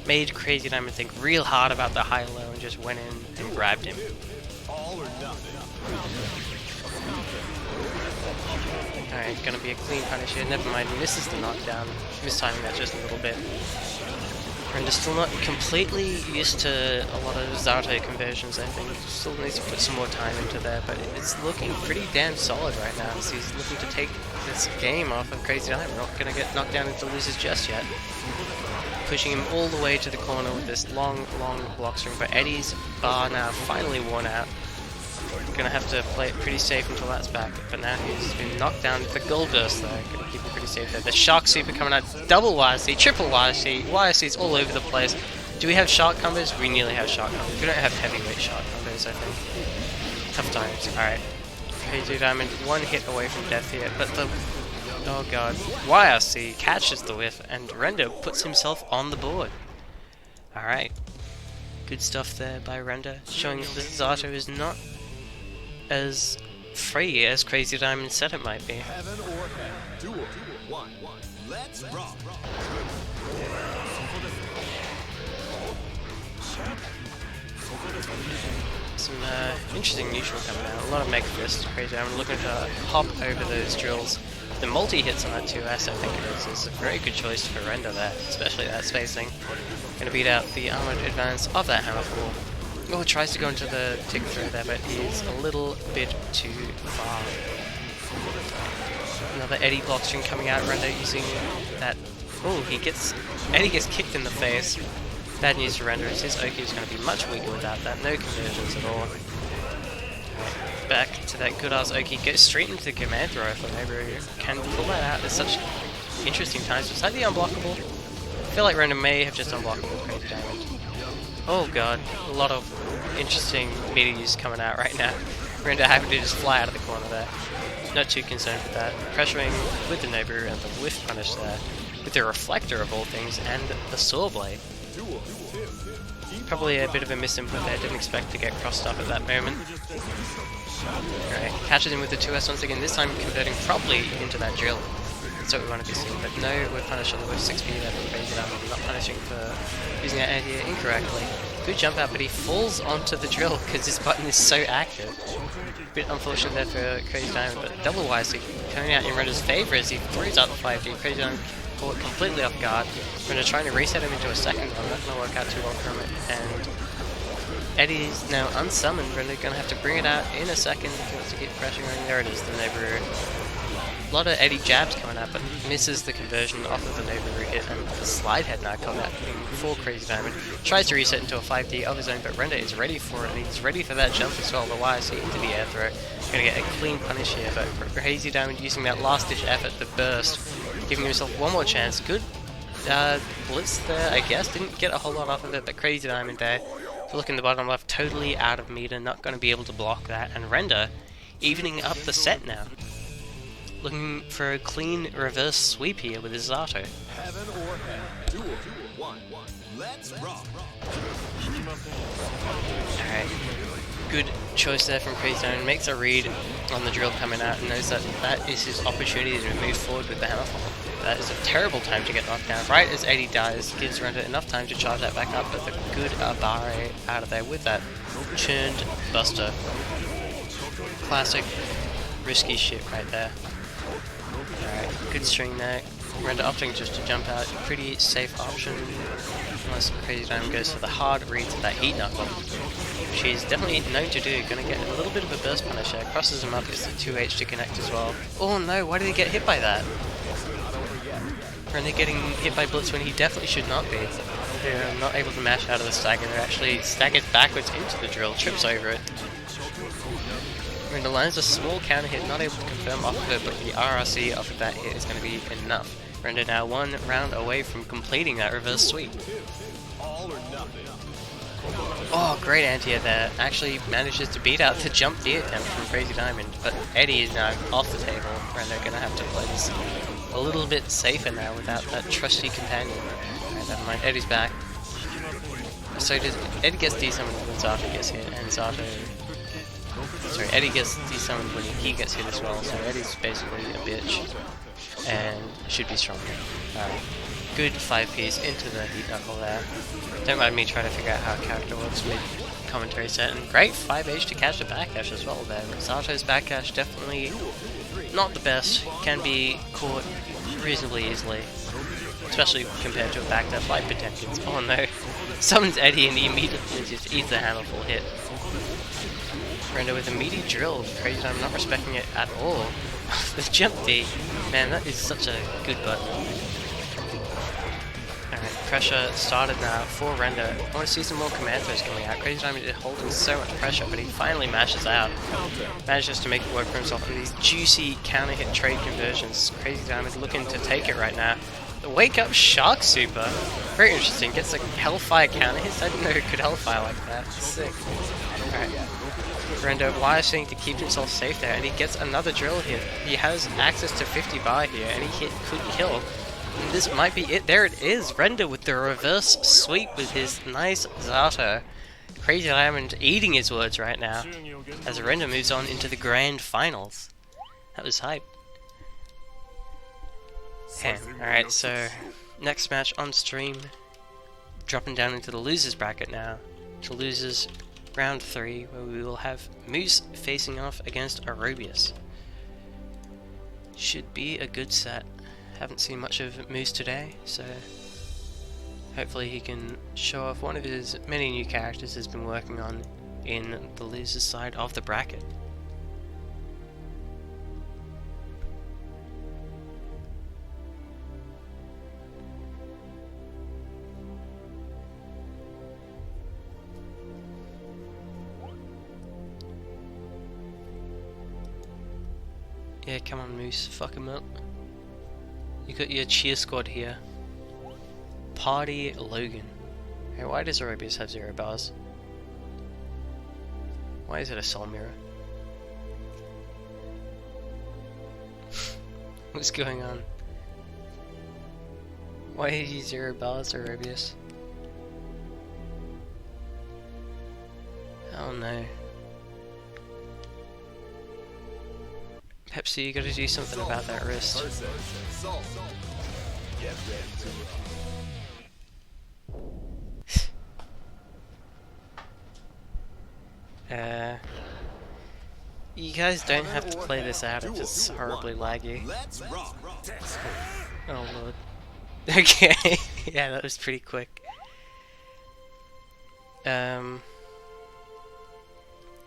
made Crazy Diamond think real hard about the high-low and just went in and grabbed him. Alright, gonna be a clean punish here. Never mind, he misses the knockdown. Mistiming that just a little bit. Render's still not completely used to a lot of Zato conversions, I think. Still needs to put some more time into there, but it's looking pretty damn solid right now. So he's looking to take this game off of Crazy Diamond. Not gonna get knocked down into losers just yet. Pushing him all the way to the corner with this long block string, but Eddie's bar now finally worn out. Gonna have to play it pretty safe until that's back, but now he's been knocked down. The gold burst though, gonna keep him pretty safe there. The Shark Super coming out, double YSC, triple YSC, YSC's all over the place. Do we have Shark combos? We nearly have Shark combos. We don't have heavyweight Shark combos, I think. Tough times, alright. Crazy Diamond, one hit away from death here, but the... oh god. YSC catches the whiff, and Render puts himself on the board. Alright. Good stuff there by Render, showing that the Zato is not as free as Crazy Diamond said it might be. Some interesting neutral coming out. A lot of Mega Fist. Crazy Diamond looking to hop over those drills. The multi-hits on that 2S, I think it is a very good choice for Render there, especially that spacing. Gonna beat out the armored advance of that Hammerfall. Oh, tries to go into the tick through there, but he's a little bit too far. Another Eddie block string coming out, Render using that. Oh, Eddie gets kicked in the face. Bad news for Render is his Oki is going to be much weaker without that. No conversions at all. Back to that good ass Oki. Goes straight into the command throw for Nibiru. Can pull that out at such interesting times. Was that the unblockable? I feel like Render may have just unblockable Crazy Diamond. Oh god, a lot of interesting meteors coming out right now. Render having to just fly out of the corner there. Not too concerned with that. Pressuring with the Nibiru and the whiff punish there. With the reflector of all things and the saw blade. Probably a bit of a misinput there, didn't expect to get crossed up at that moment. Alright, catches him with the 2S once again, this time converting probably into that drill. That's what we want to be seeing, but no, we're punished on the whiff 6P there from Crazy Diamond. Not punishing for using that idea incorrectly. Good jump out, but he falls onto the drill because this button is so active. Bit unfortunate there for Crazy Diamond, but double YC coming out in Render's favour as he throws out the 5D. Crazy Diamond caught completely off guard. Render trying to reset him into a second one, not going to work out too well from it. And Eddie's now unsummoned. Render going to have to bring it out in a second if he wants to keep pressuring. There it is, the Nibiru. A lot of Eddie jabs coming out, but misses the conversion off of the Nibiru hit, and the slide head now coming out for Crazy Diamond. Tries to reset into a 5D of his own, but Render is ready for it, and he's ready for that jump as well. The YSC into the air throw. Gonna get a clean punish here, but Crazy Diamond using that last ditch effort, the burst, giving himself one more chance. Good blitz there, I guess. Didn't get a whole lot off of it, but Crazy Diamond there. If you look in the bottom left, totally out of meter, not going to be able to block that, and Render evening up the set now. Looking for a clean reverse sweep here with his Zato. Heaven or hell. 2, 1, 1. Let's rock. Alright. Good choice there from Crazy Diamond. Makes a read on the drill coming out and knows that that is his opportunity to move forward with the Hammerfall. That is a terrible time to get knocked down. Right as Eddie dies, gives Render enough time to charge that back up, but the good barre out of there with that churned Buster. Classic risky shit right there. Alright, good string there. Render opting just to jump out, pretty safe option. Unless Crazy Diamond goes for the hard read to that heat knuckle. She's definitely known to do, gonna get a little bit of a burst punish there. Crosses him up, gets the 2H to connect as well. Oh no, why did he get hit by that? Render getting hit by Blitz when he definitely should not be. They're not able to mash out of the stagger, actually staggers backwards into the drill, trips over it. Render lands a small counter hit, not able to confirm off of it, but the RRC off of that hit is going to be enough. Render now one round away from completing that reverse sweep. Oh, great anti-air there. Actually manages to beat out the jump D attempt from Crazy Diamond, but Eddie is now off the table. Render going to have to play this a little bit safer now without that trusty companion. Alright, never mind, Eddie's back. So Eddie gets D-summoned when Zato gets hit, and Zato... Sorry, Eddie gets D-summoned when he gets hit as well, so Eddie's basically a bitch. And should be stronger. Alright, good 5-piece into the heat knuckle there. Don't mind me trying to figure out how a character works mid-commentary set, and great 5H to catch the backdash as well there. Zato's backdash definitely not the best, can be caught reasonably easily, especially compared to a backdash like Potentials. Oh no, summons Eddie and he immediately just eats a handful hit. Render with a meaty drill, Crazy Diamond not respecting it at all. The jump D, man, that is such a good button. Alright, pressure started now for Render. I want to see some more command throws coming out. Crazy Diamond is holding so much pressure, but he finally mashes out. Manages to make it work for himself with these juicy counter hit trade conversions. Crazy Diamond looking to take it right now. The wake up Shark Super, very interesting. Gets like Hellfire counter hits. I didn't know it could Hellfire like that. Sick. Alright. Render wiring to keep himself safe there, and he gets another drill hit. He has access to 50 bar here, and he could kill. And this might be it. There it is. Render with the reverse sweep with his nice Zato. Crazy Diamond eating his words right now, as Render moves on into the grand finals. That was hype. Okay, alright, so next match on stream, dropping down into the losers bracket now. To losers round 3, where we will have Moose facing off against Aerobius. Should be a good set. Haven't seen much of Moose today, so hopefully he can show off one of his many new characters he's been working on in the losers side of the bracket. Yeah, come on Moose, fuck him up. You got your cheer squad here. Party Logan. Hey, why does Aerobius have 0 bars? Why is it a soul mirror? What's going on? Why is he 0 bars, Aerobius? Oh no. Pepsi, you gotta do something about that wrist. You guys don't have to play this out if it's horribly laggy. Oh lord. Okay, yeah, that was pretty quick. If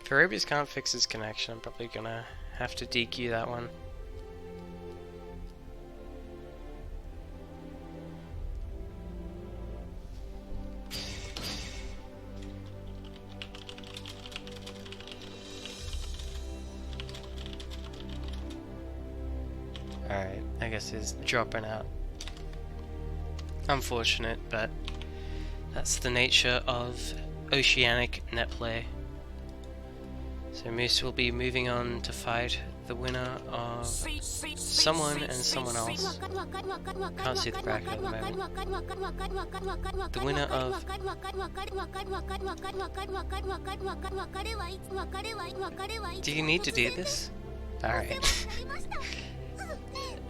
Aerobius can't fix his connection, I'm probably gonna have to DQ that one. Alright, I guess he's dropping out. Unfortunate, but that's the nature of Oceanic Netplay. So Moose will be moving on to fight the winner of someone and someone else. Can't see the bracket at the moment. The winner of... Do you need to do this? Alright.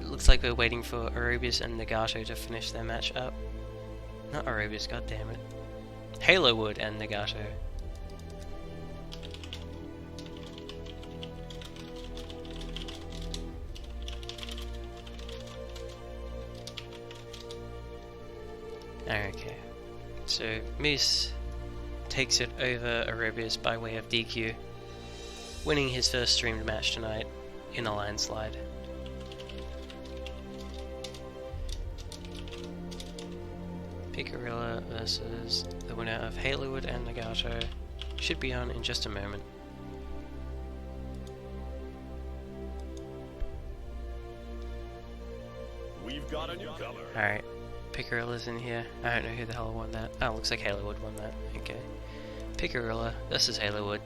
It looks like we're waiting for Aerobius and Nagato to finish their match up. Not Aerobius, goddammit. Halowood and Nagato. Okay, so Moose takes it over Aerobius by way of DQ, winning his first streamed match tonight in a landslide. Picarilla versus the winner of Halowood and Nagato should be on in just a moment. We've got a newcomer. Alright, Picarilla's in here. I don't know who the hell won that. Oh, looks like Halowood won that. Okay. Picarilla versus Halowood.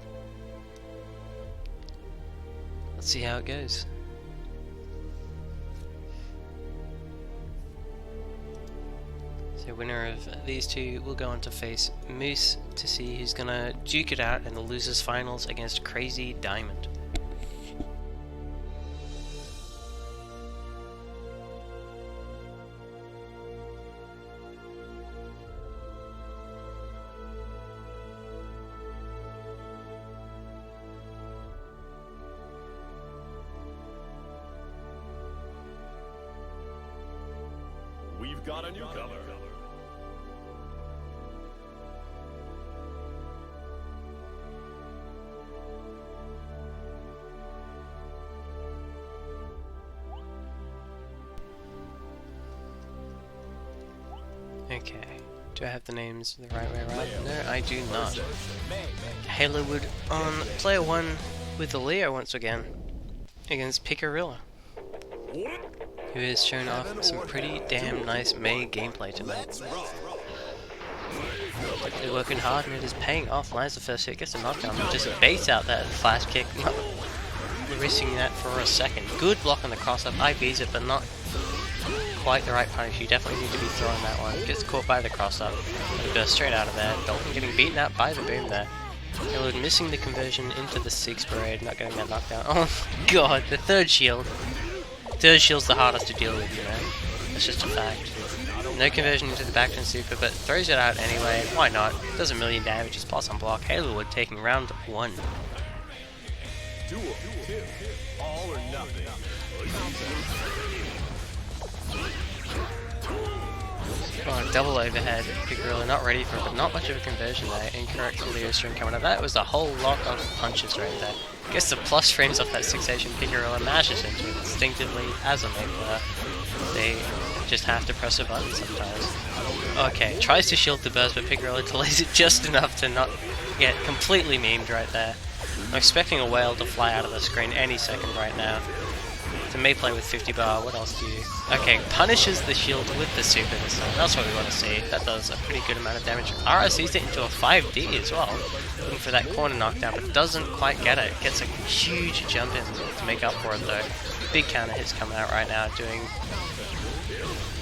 Let's see how it goes. So winner of these two will go on to face Moose to see who's gonna duke it out in the losers finals against Crazy Diamond. We've got a newcomer. Okay, do I have the names the right way around? No, I do not. Halowood on player 1 with the Leo once again against Picarilla, who has shown off some pretty damn nice May gameplay tonight. They're working hard and it is paying off. Lands the first hit, gets a knockdown, just baits out that flash kick, not risking that for a second. Good block on the cross-up, IVs it, but not quite the right punish. You definitely need to be throwing that one. Gets caught by the cross-up, bursts straight out of there. Dolphin getting beaten out by the boom there. Halowood missing the conversion into the 6 parade, not getting that knockdown. Oh my god, the third shield. Third shield's the hardest to deal with, you know. That's just a fact. No conversion into the backturn super, but throws it out anyway. Why not? Does a million damage, just plus on block. Halowood taking round 1. Duel 2. All or nothing. Oh, double overhead. Picarilla not ready for it, but not much of a conversion there. Incorrect Leo string coming up. That was a whole lot of punches right there. Gets the plus frames off that 6H and Picarilla mashes into it instinctively as a main player. They just have to press a button sometimes. Okay, tries to shield the burst, but Picarilla delays it just enough to not get completely memed right there. I'm expecting a whale to fly out of the screen any second right now. It's a May play with 50 bar, what else do you... Okay, punishes the shield with the super this time. That's what we want to see. That does a pretty good amount of damage. RSC's it into a 5D as well. Looking for that corner knockdown, but doesn't quite get it. Gets a huge jump in to make up for it though. Big counter hits coming out right now, doing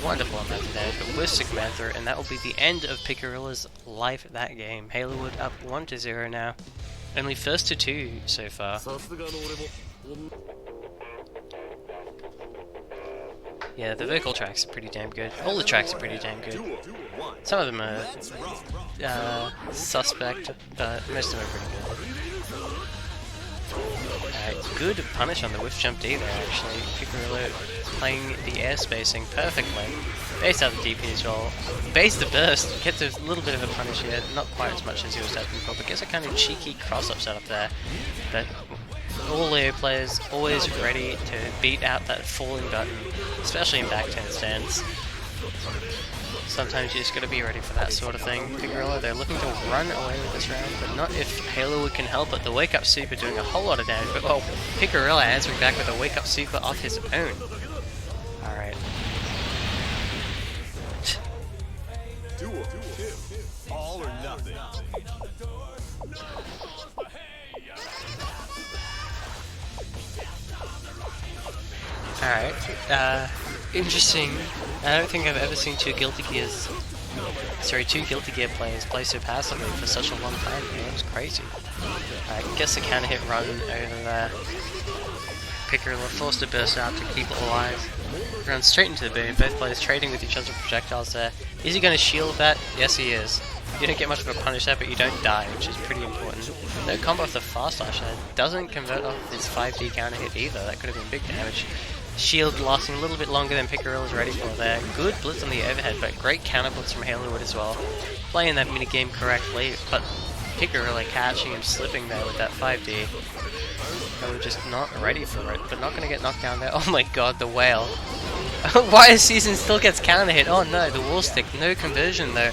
wonderful amount of damage, but with sick command through, and that will be the end of Picarilla's life that game. Halowood up 1-0 now. Only first to 2 so far. Yeah, the vocal tracks are pretty damn good. All the tracks are pretty damn good. Some of them are suspect, but most of them are pretty good. Good punish on the whiff jump D there actually. Picarilla playing the air spacing perfectly. Base out the DP as well. Base the burst, gets a little bit of a punish here, not quite as much as he was hoping for, but gets a kind of cheeky cross-up setup there. But all Leo players always ready to beat out that falling button, especially in back 10 stance. Sometimes you just gotta be ready for that sort of thing. Picarilla, they're looking to run away with this round, but not if Halowood can help it. The wake up super doing a whole lot of damage, but oh, Picarilla answering back with a wake up super of his own. Alright. Duel 2. All or nothing. Alright, interesting. I don't think I've ever seen two Guilty Gear players play so passively for such a long time. It was crazy. I guess a counter hit run over there. Picarilla forced to burst out to keep it alive. Runs straight into the boom, both players trading with each other's projectiles there. Is he going to shield that? Yes he is. You don't get much of a punish there, but you don't die, which is pretty important. No combo off the fast slash there. Doesn't convert off his 5D counter hit either, that could have been big damage. Shield lasting a little bit longer than Picarilla's ready for there. Good blitz on the overhead, but great counter blitz from Halowood as well. Playing that minigame correctly, but Picarilla catching him slipping there with that 5D. Halowood just not ready for it, but not going to get knocked down there. Oh my god, the whale. Wire Season still gets counter hit. Oh no, the wall stick, no conversion though.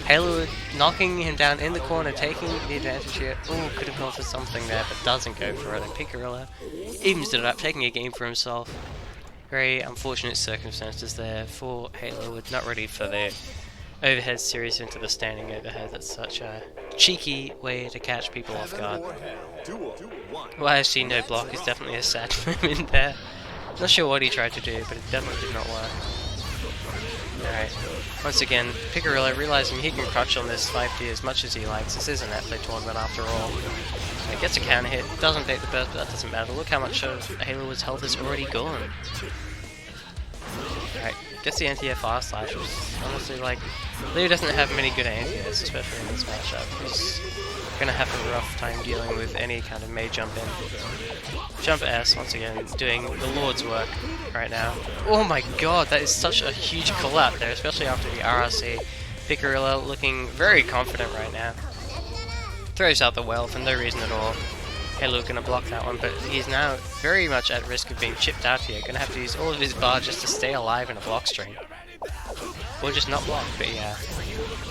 Halowood knocking him down in the corner, taking the advantage here. Oh, could have gone for something there, but doesn't go for it. And Picarilla evens it up, taking a game for himself. Very unfortunate circumstances there for Halowood, not ready for the overhead series into the standing overhead. That's such a cheeky way to catch people off guard. Well, I see no block is definitely a sad moment there. Not sure what he tried to do, but it definitely did not work. Alright, once again, Picarilla realizing he can crutch on this 5D as much as he likes. This is a Netplay tournament after all. It gets a counter hit, doesn't take the burst, but that doesn't matter. Look how much of Halowood's health is already gone. Alright, gets the anti-air fast slash, which is honestly like, Leo doesn't have many good anti-airs, especially in this matchup. He's gonna have a rough time dealing with any kind of May jump in. Jump S, once again, doing the Lord's work right now. Oh my god, that is such a huge call out there, especially after the RRC. Picarilla looking very confident right now. Throws out the well for no reason at all. Halo gonna block that one, but he's now very much at risk of being chipped out here. Gonna have to use all of his bar just to stay alive in a block string. Or just not block, but yeah.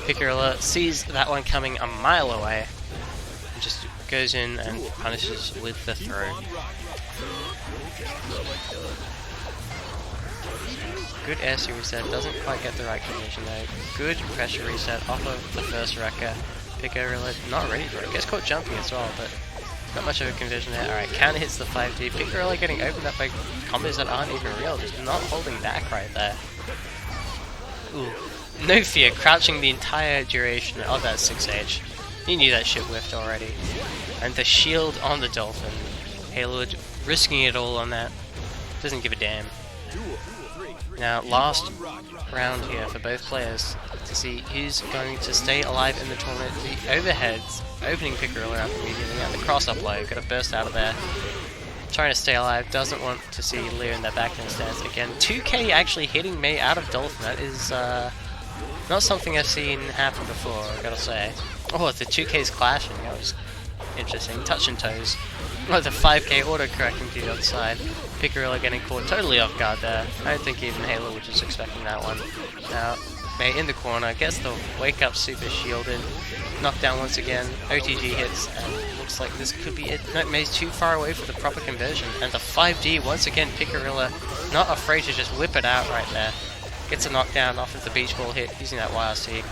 Picarilla sees that one coming a mile away. And just goes in and punishes with the throw. Good air reset, doesn't quite get the right condition though. Good pressure reset off of the first wrecker. Picarilla not ready for it. Gets caught jumping as well, but not much of a conversion there. Alright, counter hits the 5D. Picarilla getting opened up by combos that aren't even real, just not holding back right there. Ooh. No fear, crouching the entire duration of that 6H. He knew that shit whiffed already. And the shield on the Dolphin. Halowood risking it all on that. Doesn't give a damn. Now, last round here for both players to see who's going to stay alive in the tournament. The overheads opening Picarilla up immediately, and the cross-up low, got to burst out of there. Trying to stay alive, doesn't want to see Leo in that backhand stance again. 2K actually hitting May out of Dolphin, that is not something I've seen happen before, I gotta say. Oh, the 2K's clashing, that was interesting. Touch and toes. Oh, the 5K auto-correcting to the other side. Picarilla getting caught totally off guard there. I don't think even Halo was just expecting that one. Now, May in the corner, gets the wake up super shielded. Knocked down once again, OTG hits, and looks like this could be it. No, May's too far away for the proper conversion. And the 5D, once again, Picarilla not afraid to just whip it out right there. Gets a knockdown off of the beach ball hit using that YRC.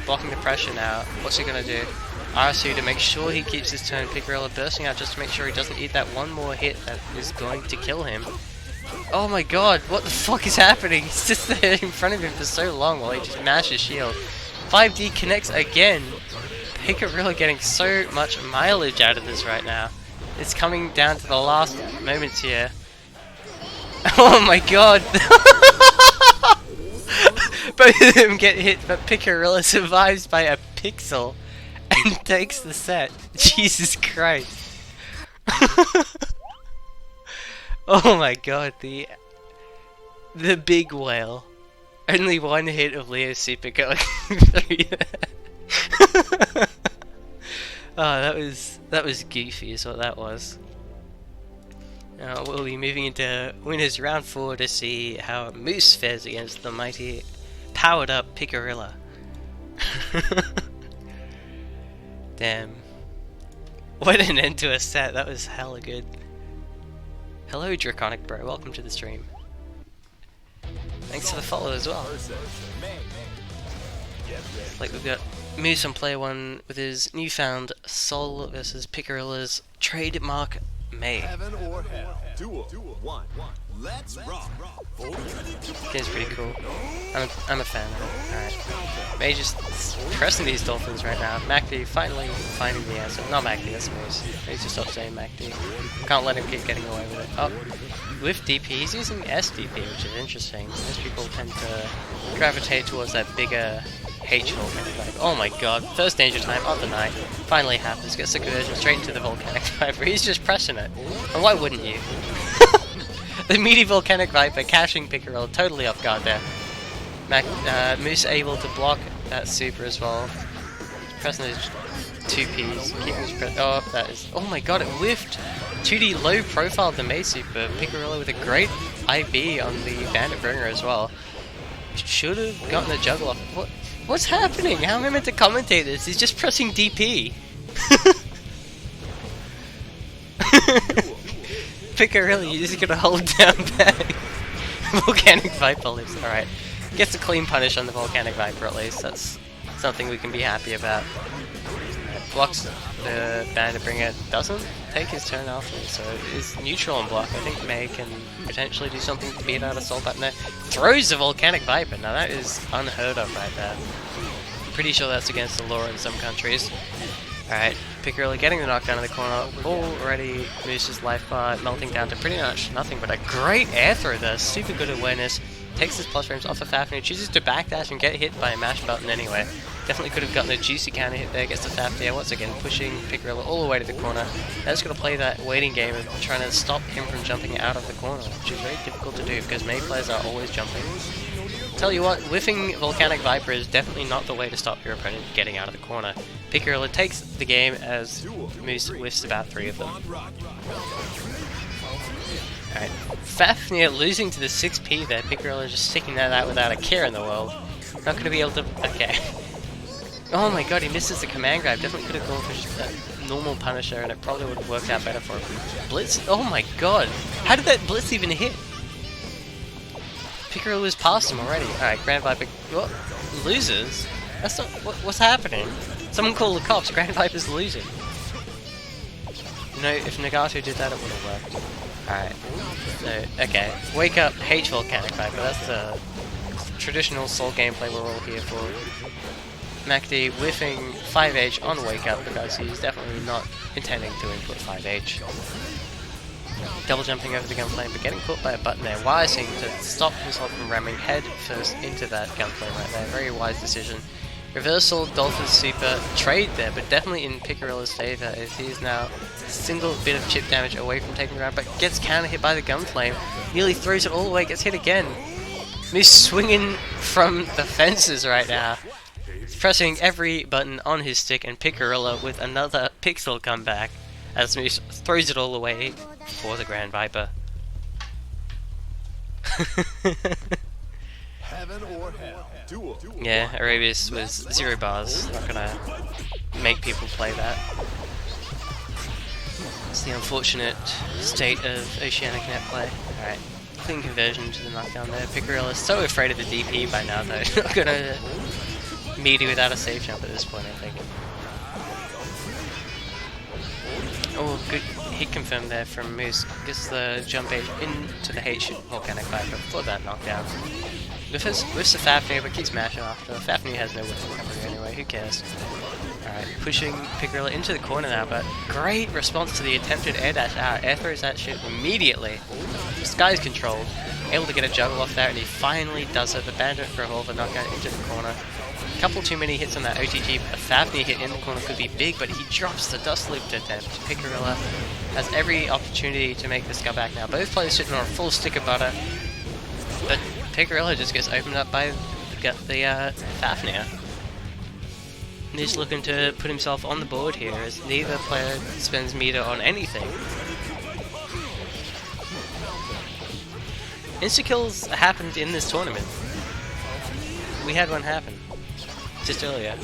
Blocking the pressure now. What's he gonna do? RSU to make sure he keeps his turn. Picarilla bursting out just to make sure he doesn't eat that one more hit that is going to kill him. Oh my god, what the fuck is happening? He's just there in front of him for so long while he just mashes shield. 5D connects again. Picarilla getting so much mileage out of this right now. It's coming down to the last moments here. Oh my god. Both of them get hit, but Picarilla survives by a pixel and takes the set. Jesus Christ. Oh my god, the big whale. Only one hit of Leo Super going through there. Oh, that was goofy is what that was. Now we'll be moving into winners round 4 to see how Moose fares against the mighty powered up Picarilla. Damn. What an end to a set, that was hella good. Hello Draconic Bro, welcome to the stream. Thanks for the follow as well. Like we've got Moose on player 1 with his newfound Sol versus Picarilla's trademark May. Heaven or hell. Duel 1. Let's rock. Game's pretty cool. I'm a fan of it. Alright. May just pressing these dolphins right now. MacD finally finding the answer. Not MacD, that's Moose. I need to stop saying MacD. Can't let him keep getting away with it. Oh, with DP, he's using SDP, which is interesting. Most people tend to gravitate towards that bigger H-hold. Like, oh my god, first danger time of the night. Finally happens, gets the conversion straight into the volcanic fiber. He's just pressing it. And why wouldn't you? The meaty Volcanic Viper catching Pickerel totally off guard there. Moose able to block that super as well. Pressing those 2Ps. Keeping his oh, that is. Oh my god, it whiffed! 2D low profile the May super. Pickerel with a great IB on the Bandit Bringer as well. Should have gotten the juggle off. What's happening? How am I meant to commentate this? He's just pressing DP. Pickerel, you're just gonna hold down back. Volcanic Viper lives. Alright. Gets a clean punish on the Volcanic Viper at least. That's something we can be happy about. Blocks the Bandit Bringer. Doesn't take his turn after, so is neutral on block. I think May can potentially do something to beat out Assault Button there. Throws the Volcanic Viper. Now that is unheard of right there. Pretty sure that's against the law in some countries. Alright, Pickerel getting the knockdown in the corner. Already Moose's life bar melting down to pretty much nothing, but a great air throw there. Super good awareness. Takes his plus frames off of Fafnir, chooses to backdash and get hit by a mash button anyway. Definitely could have gotten a juicy counter hit there, gets the Fafnir once again, pushing Pickerel all the way to the corner. Now just going to play that waiting game of trying to stop him from jumping out of the corner, which is very difficult to do because May players are always jumping. Tell you what, whiffing Volcanic Viper is definitely not the way to stop your opponent getting out of the corner. Pickerel takes the game as Moose whiffs about 3 of them. Alright, Fafnir losing to the 6P there. Pickerel is just sticking that out without a care in the world. Not going to be able to... okay. Oh my god, he misses the command grab. Definitely could have gone for just a normal Punisher and it probably would have worked out better for him. Blitz? Oh my god. How did that Blitz even hit? Pickerel was past him already. Alright, Grand Viper... what? Loses? That's not... what's happening? Someone call the cops. Grand Viper's losing. You know, if Nagato did that, it would have worked. Alright, so, okay, Wake Up, H Volcanic Viper, that's the traditional Soul gameplay we're all here for. MacD whiffing 5H on Wake Up because he's definitely not intending to input 5H. Double jumping over the gunplane, but getting caught by a button there. Wise thing to stop himself from ramming head first into that gunplane right there, very wise decision. Reversal, Dolphin Super, trade there, but definitely in Pickerel's favour as he's now a single bit of chip damage away from taking the round, but gets counter hit by the gunflame, nearly throws it all the way, gets hit again. Moose swinging from the fences right now, pressing every button on his stick, and Pickerel with another pixel comeback as Moose throws it all the way for the Grand Viper. Heaven or hell. Duel. Yeah, Arabius was 0 bars. Not gonna make people play that. It's the unfortunate state of Oceanic Netplay. Alright, clean conversion to the knockdown there. Pickerel is so afraid of the DP by now though. Not gonna meaty without a safe jump at this point, I think. Oh, good hit confirmed there from Moose. Gets the jump H into the H Volcanic Viper for that knockdown. Whiffs the Fafnir, but keeps mashing after. Fafnir has no weapon recovery anyway, who cares? Alright, pushing Pickerel into the corner now, but great response to the attempted air dash out. Air throws that shit immediately. The sky's controlled. Able to get a juggle off there, and he finally does it. The Bandit Revolver knockout into the corner. A couple too many hits on that OTG, but a Fafnir hit in the corner could be big, but he drops the Dust Loop to attempt. Pickerel has every opportunity to make this go back now. Both players sitting on a full stick of butter, but Pickerel just gets opened up by the Fafnir. And he's looking to put himself on the board here, as neither player spends meter on anything. Insta-kills happened in this tournament. We had one happen just earlier.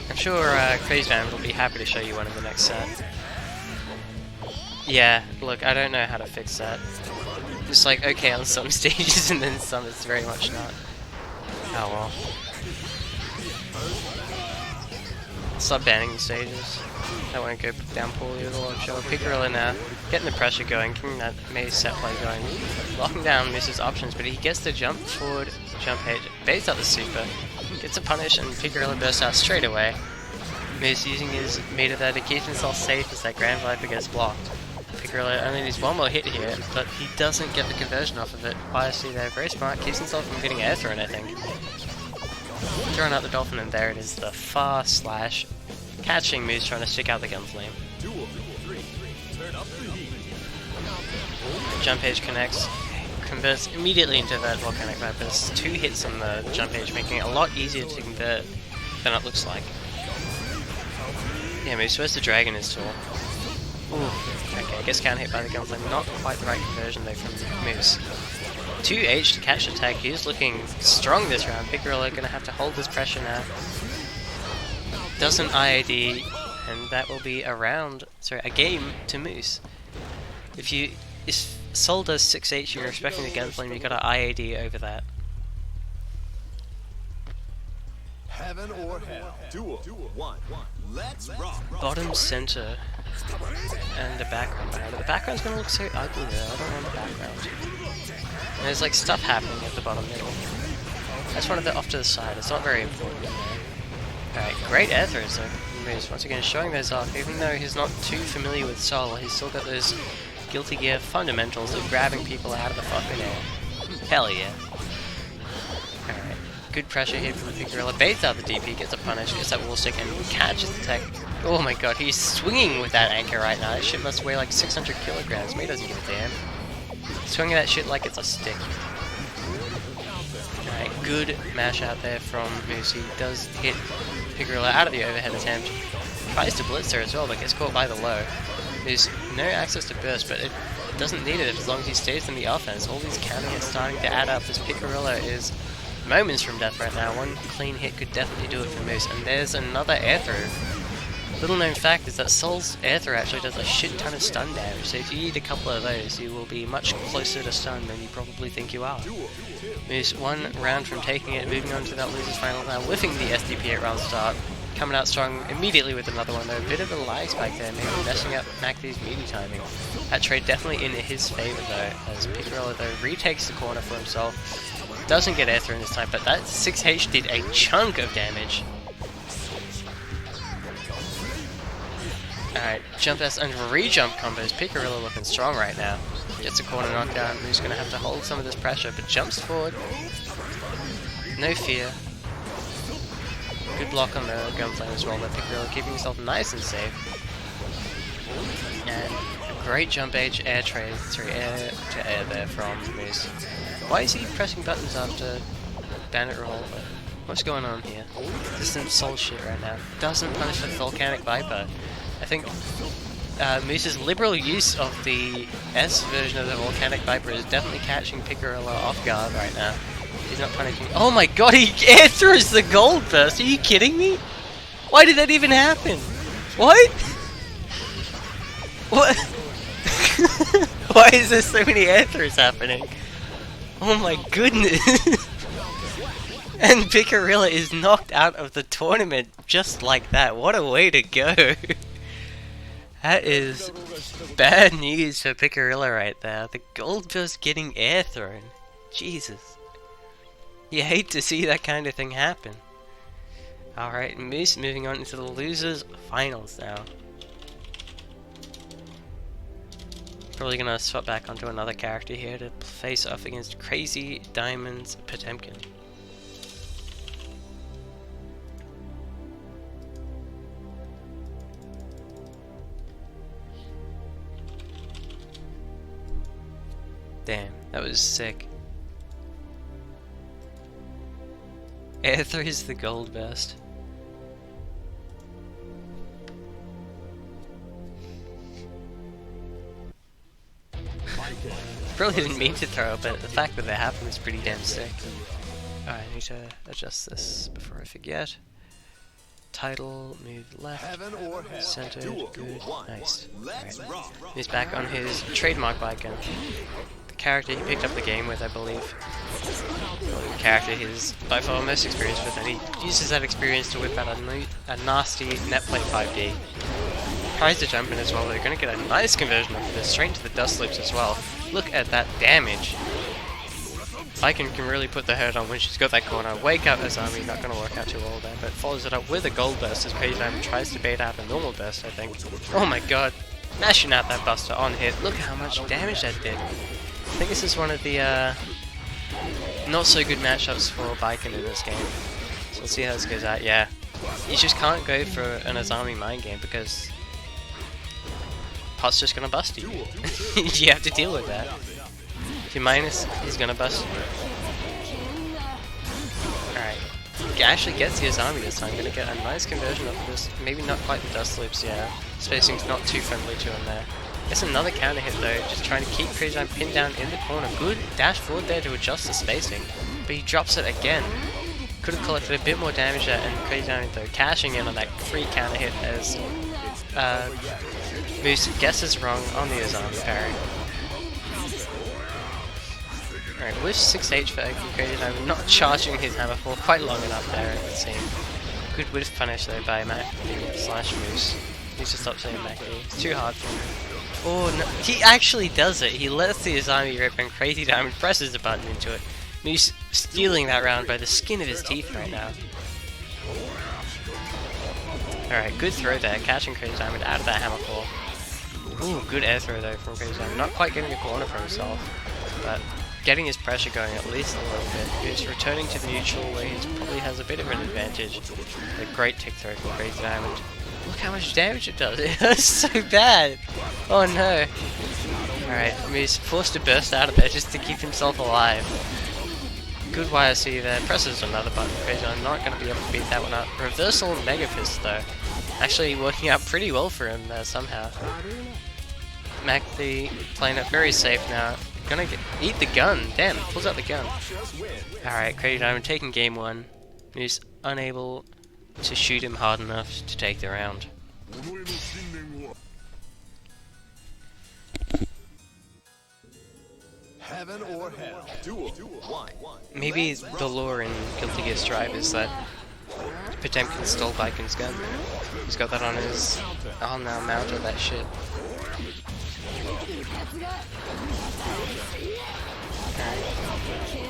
I'm sure Crazeman will be happy to show you one in the next set. Yeah, look, I don't know how to fix that. It's like okay on some stages and then some it's very much not. Oh well. Stop banning the stages. That won't go down poorly with a lot of show. Pickerel now, getting the pressure going, keeping that maze set play going. Locking down misses options, but he gets the jump forward, jump edge, baits out the super, gets a punish, and Pickerel bursts out straight away. Miz using his meter there to keep himself safe as that Grand Viper gets blocked. Pickerel only needs one more hit here, but he doesn't get the conversion off of it. YSC there, very smart, keeps himself from getting air thrown, I think. Throwing out the Dolphin, and there it is, the far slash catching Moose trying to stick out the gunflame. Duel 3. Turn up the heat. Jump edge connects, converts immediately into that volcanic viper. There's 2 hits on the jump edge, making it a lot easier to convert than it looks like. Yeah, Moose, where's the dragon is tall? Ooh, okay, gets counter hit by the gunflame. Not quite the right conversion though from Moose. 2H to catch the tag. He's looking strong this round. Picarilla gonna have to hold this pressure now. Doesn't IAD, and that will be a game to Moose. If Sol does 6H, you're expecting the gunflame, you got an IAD over that. Heaven or hell. Duel 1. Let's rock. Bottom center and the background behind it. The background's gonna look so ugly there. I don't want the background. And there's like stuff happening at the bottom middle. That's one of the off to the side. It's not very important. Alright, great air throws though. Moose once again showing those off. Even though he's not too familiar with Sol, he's still got those Guilty Gear fundamentals of grabbing people out of the fucking air. Hell yeah. Alright, good pressure here from the Picarilla. Baits out the DP, gets a punish, gets that wall stick, and catches the tech. Oh my god, he's swinging with that anchor right now. That shit must weigh like 600 kilograms. Me doesn't give a damn. Swinging that shit like it's a stick. Alright, good mash out there from Moose. He does hit Picarilla out of the overhead attempt. Tries to blitz her as well, but gets caught by the low. There's no access to burst, but it doesn't need it as long as he stays in the offense. All these counter hits starting to add up. This Picarilla is moments from death right now. One clean hit could definitely do it for Moose. And there's another air throw. Little known fact is that Sol's air throw actually does a shit ton of stun damage. So if you eat a couple of those, you will be much closer to stun than you probably think you are. Moose 1 round from taking it, moving on to that losers final now, whiffing the SDP at round start. Coming out strong immediately with another one though. A bit of a lag spike there, maybe messing up MacD's meaty timing. That trade definitely in his favour though, as Picarilla though retakes the corner for himself. Doesn't get air through this time, but that 6H did a chunk of damage. Alright, jump S and re-jump combos. Picarilla looking strong right now. Gets a corner knockdown, who's going to have to hold some of this pressure, but jumps forward. No fear. Good block on the gunflame as well, but Picarilla keeping himself nice and safe. And a great jump edge air trade, air to air there from Moose. Why is he pressing buttons after Bandit Revolver? What's going on here? This is some Sol shit right now. Doesn't punish the Volcanic Viper. I think Moose's liberal use of the S version of the Volcanic Viper is definitely catching Picarilla off guard right now. He's not punishing. Oh my god, he air throws the gold burst! Are you kidding me? Why did that even happen? What? What? Why is there so many air throws happening? Oh my goodness! And Picarilla is knocked out of the tournament just like that. What a way to go! That is bad news for Picarilla right there. The gold burst getting air thrown. Jesus. You hate to see that kind of thing happen. Alright, Moose moving on into the losers finals now. Probably gonna swap back onto another character here to face off against Crazy Diamonds Potemkin. Damn, that was sick. Air throws the gold burst. Probably didn't mean to throw it, but the fact that it happened is pretty damn sick. Alright, I need to adjust this before I forget. Title, move left, centered, good, nice. Alright. He's back on his trademark bike gun. The character he picked up the game with, I believe. The character he's by far most experienced with, and he uses that experience to whip out a nasty Netplay 5D. Tries to jump in as well, but they're going to get a nice conversion of this, straight into the dust loops as well. Look at that damage. Lycan can really put the hurt on when she's got that corner. Wake up Azami, not going to work out too well there, but follows it up with a gold burst as Page Diamond tries to bait out a normal burst, I think. Oh my god, mashing out that buster on hit. Look how much damage that did. I think this is one of the not so good matchups for Lycan in this game. So we'll see how this goes out. Yeah, you just can't go for an Azami mind game because Pot's just gonna bust you. You have to deal with that. If you minus, he's gonna bust you. Alright. He actually gets the Azami this time. Gonna get a nice conversion off of this. Maybe not quite the dust loops, yeah. Spacing's not too friendly to him there. It's another counter hit though, just trying to keep Crazy Diamond pinned down in the corner. Good dash forward there to adjust the spacing, but he drops it again. Could have collected a bit more damage there, and Crazy Diamond though cashing in on that free counter hit as Moose guesses wrong on the Azami parry. Alright, with 6H for Crazy Diamond, not charging his hammer for quite long enough there, it would seem. Good whiff punish though by Mac/Moose. Needs to stop saying Mac. It's too hard for him. Oh no, he actually does it. He lets the Azami rip and Crazy Diamond presses the button into it. Moose stealing that round by the skin of his teeth right now. Alright, good throw there, catching Crazy Diamond out of that hammer fall. Ooh, good air throw though from Crazy Diamond. Not quite getting a corner for himself, but getting his pressure going at least a little bit. He's returning to the neutral where he probably has a bit of an advantage. A great tick throw from Crazy Diamond. Look how much damage it does. It hurts so bad. Oh no. Alright, he's forced to burst out of there just to keep himself alive. Good YRC there. Presses another button. Crazy Diamond not going to be able to beat that one up. Reversal Mega Fist though. Actually working out pretty well for him there somehow. MacD playing it very safe now. Gonna eat the gun. Damn, pulls out the gun. Alright, Crazy Diamond taking game one. He's unable to shoot him hard enough to take the round. Heaven or hell. Duel. One. Maybe the lore in Guilty Gear Strive is that Potemkin stole Vikin's gun. He's got that on his... Oh no, mounted that shit.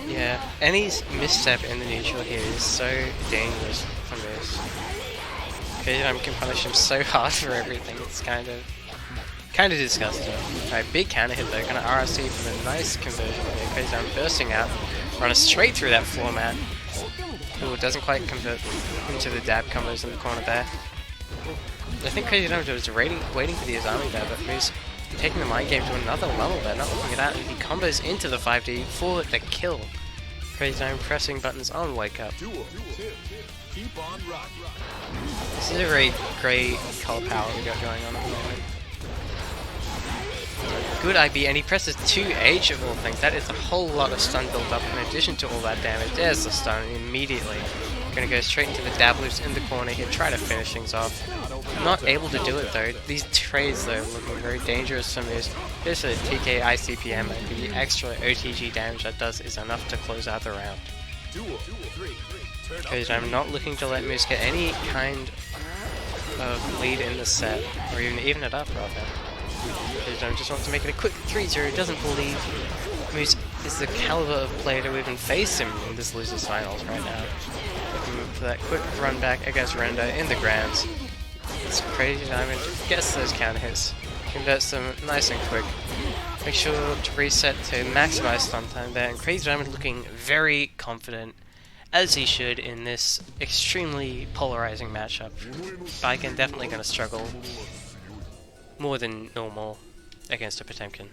Yeah, any misstep in the neutral here is so dangerous from this. Crazy Diamond can punish him so hard for everything, it's kind of disgusting. Alright, big counter hit though, gonna RSC for the nice conversion here. Crazy Diamond bursting out, running straight through that floor mat. Ooh, doesn't quite convert into the dab combos in the corner there. I think Crazy Diamond was waiting for the Azami there, but he's taking the mind game to another level there, not looking at that, and he combos into the 5D for the kill. Crazy Diamond pressing buttons on Wake Up. This is a very great color power we got going on at the moment. Good IB, and he presses 2H of all things. That is a whole lot of stun built up in addition to all that damage. There's the stun immediately. Gonna go straight into the dab loops in the corner here, try to finish things off. Not able to do it though. These trades though looking very dangerous from this. There's a TK ICPM, and the extra OTG damage that does is enough to close out the round. Because I'm not looking to let Moose get any kind of lead in the set, or even it up rather. Because I just want to make it a quick 3-0. Doesn't believe Moose is the caliber of player to even face him in this losers finals right now. Looking for that quick run back against Rendo in the grands. It's Crazy Diamond, gets those counter hits, converts them nice and quick. Make sure to reset to maximize stun time there, and Crazy Diamond looking very confident, as he should in this extremely polarizing matchup. Viking definitely going to struggle more than normal against a Potemkin.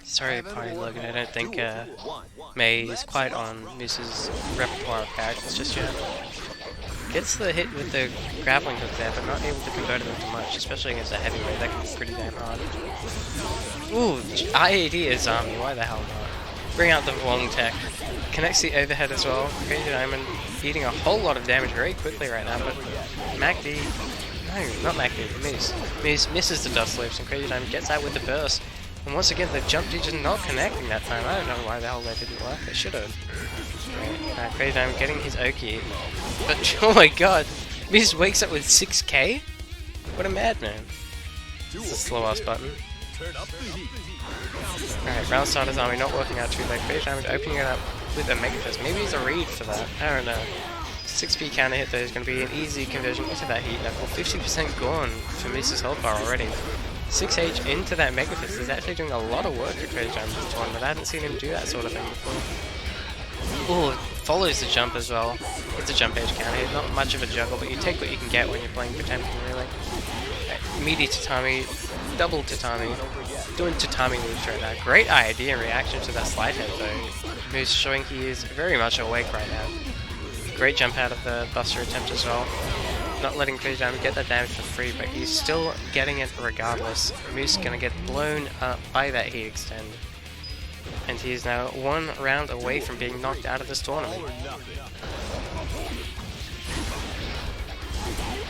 Sorry, Party Logan, I don't think May is quite on Moose's repertoire of characters just yet. Gets the hit with the grappling hook there, but not able to convert it into much, especially against a heavyweight. That can be pretty damn hard. Ooh, IAD Azami, why the hell not? Bring out the long tech. Connects the overhead as well. Crazy Diamond eating a whole lot of damage very quickly right now, but MacD... No, not MacD, Moose. Moose misses the dust loops, and Crazy Diamond gets out with the burst. And once again, the jump D just not connecting that time. I don't know why the hell that didn't work. It should have. Crazy Diamond getting his Oki. But, oh my god. Moose wakes up with 6k? What a madman. It's a slow ass button. Alright, round starters army not working out too late. Crazy Diamond opening it up with a Mega Fist. Maybe he's a read for that. I don't know. 6p counter hit though is going to be an easy conversion into that heat knuckle. 50% gone for Moose's health bar already. 6H into that Mega Fist is actually doing a lot of work for Crazy Diamond this tournament. I haven't seen him do that sort of thing before. Oh, follows the jump as well. It's a jump edge counter. Not much of a juggle, but you take what you can get when you're playing Potemkin, really. Meaty tatami, double tatami, doing tatami moves right now. Great idea in reaction to that slide head though. Moves showing he is very much awake right now. Great jump out of the buster attempt as well. Not letting Crazy Diamond get that damage for free, but he's still getting it regardless. Moose gonna get blown up by that heat extend. And he's now one round away from being knocked out of this tournament.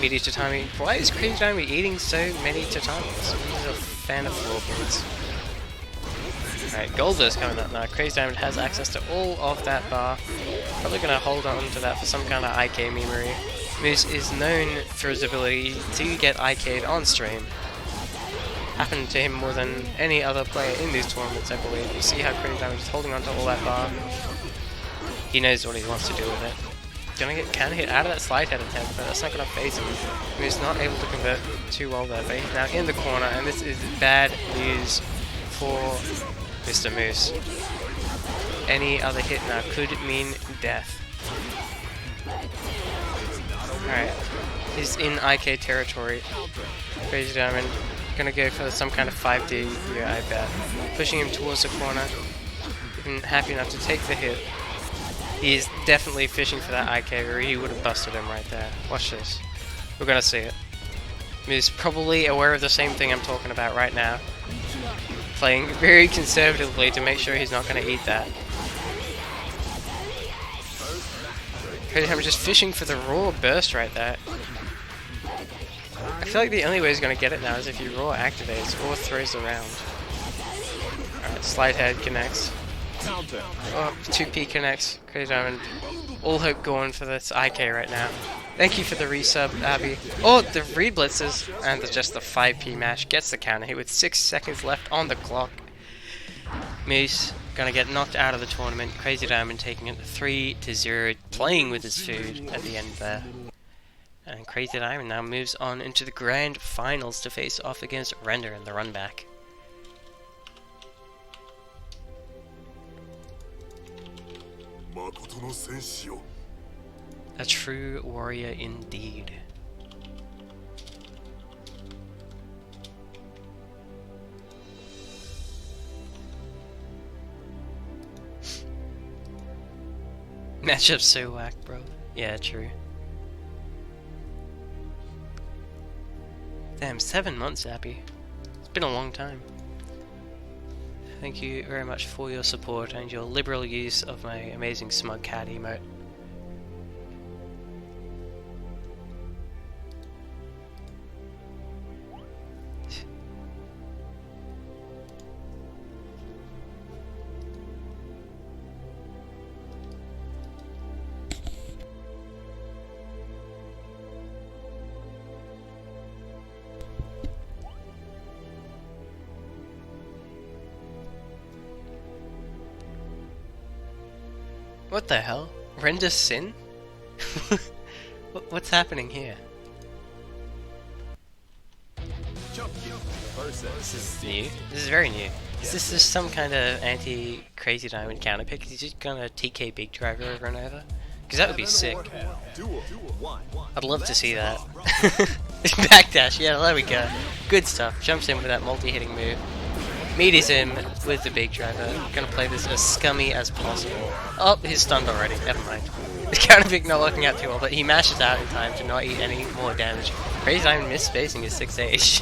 Meaty tatami. Why is Crazy Diamond eating so many tatamis? He's a fan of floorboards. Alright, Goldberg's coming up now. Crazy Diamond has access to all of that bar. Probably going to hold on to that for some kind of IK memory. Moose is known for his ability to get IK'd on stream. Happened to him more than any other player in these tournaments, I believe. You see how Crazy Diamond is holding on to all that bar. He knows what he wants to do with it. Gonna get counter hit out of that slide head attempt, but that's not gonna phase him. He's not able to convert too well there, but he's now in the corner, and this is bad news for Mr. Moose. Any other hit now could mean death. Alright, he's in IK territory. Crazy Diamond gonna go for some kind of 5D here, I bet. Pushing him towards the corner. Even happy enough to take the hit. He's definitely fishing for that IK, or he would have busted him right there. Watch this. We're gonna see it. He's probably aware of the same thing I'm talking about right now. Playing very conservatively to make sure he's not gonna eat that. I'm just fishing for the raw burst right there. I feel like the only way he's gonna get it now is if he raw activates or throws around. Alright, slide head connects. Oh, 2P connects. Crazy Diamond. All hope going for this IK right now. Thank you for the resub, Abby. Oh, the read blitzes. And just the 5P mash gets the counter hit with 6 seconds left on the clock. Moose gonna get knocked out of the tournament. Crazy Diamond taking it 3-0, playing with his food at the end there. And Crazy Diamond now moves on into the grand finals to face off against Render in the run back. A true warrior indeed. Matchup's so whack, bro. Yeah, true. Damn, 7 months, Abby. It's been a long time. Thank you very much for your support and your liberal use of my amazing smug cat emote. What the hell? Render Sin? What's happening here? This is new. This is very new. Is this just some kind of anti-Crazy Diamond counter pick? Is he just gonna TK Big Driver over and over? Because that would be sick. I'd love to see that. Backdash, yeah, there we go. Good stuff. Jumps in with that multi-hitting move. Meaties him with the Big Driver. Gonna play this as scummy as possible. Oh, he's stunned already. Never mind. The counter pick not working out too well, but he mashes out in time to not eat any more damage. Crazy Diamond missed spacing his 6H.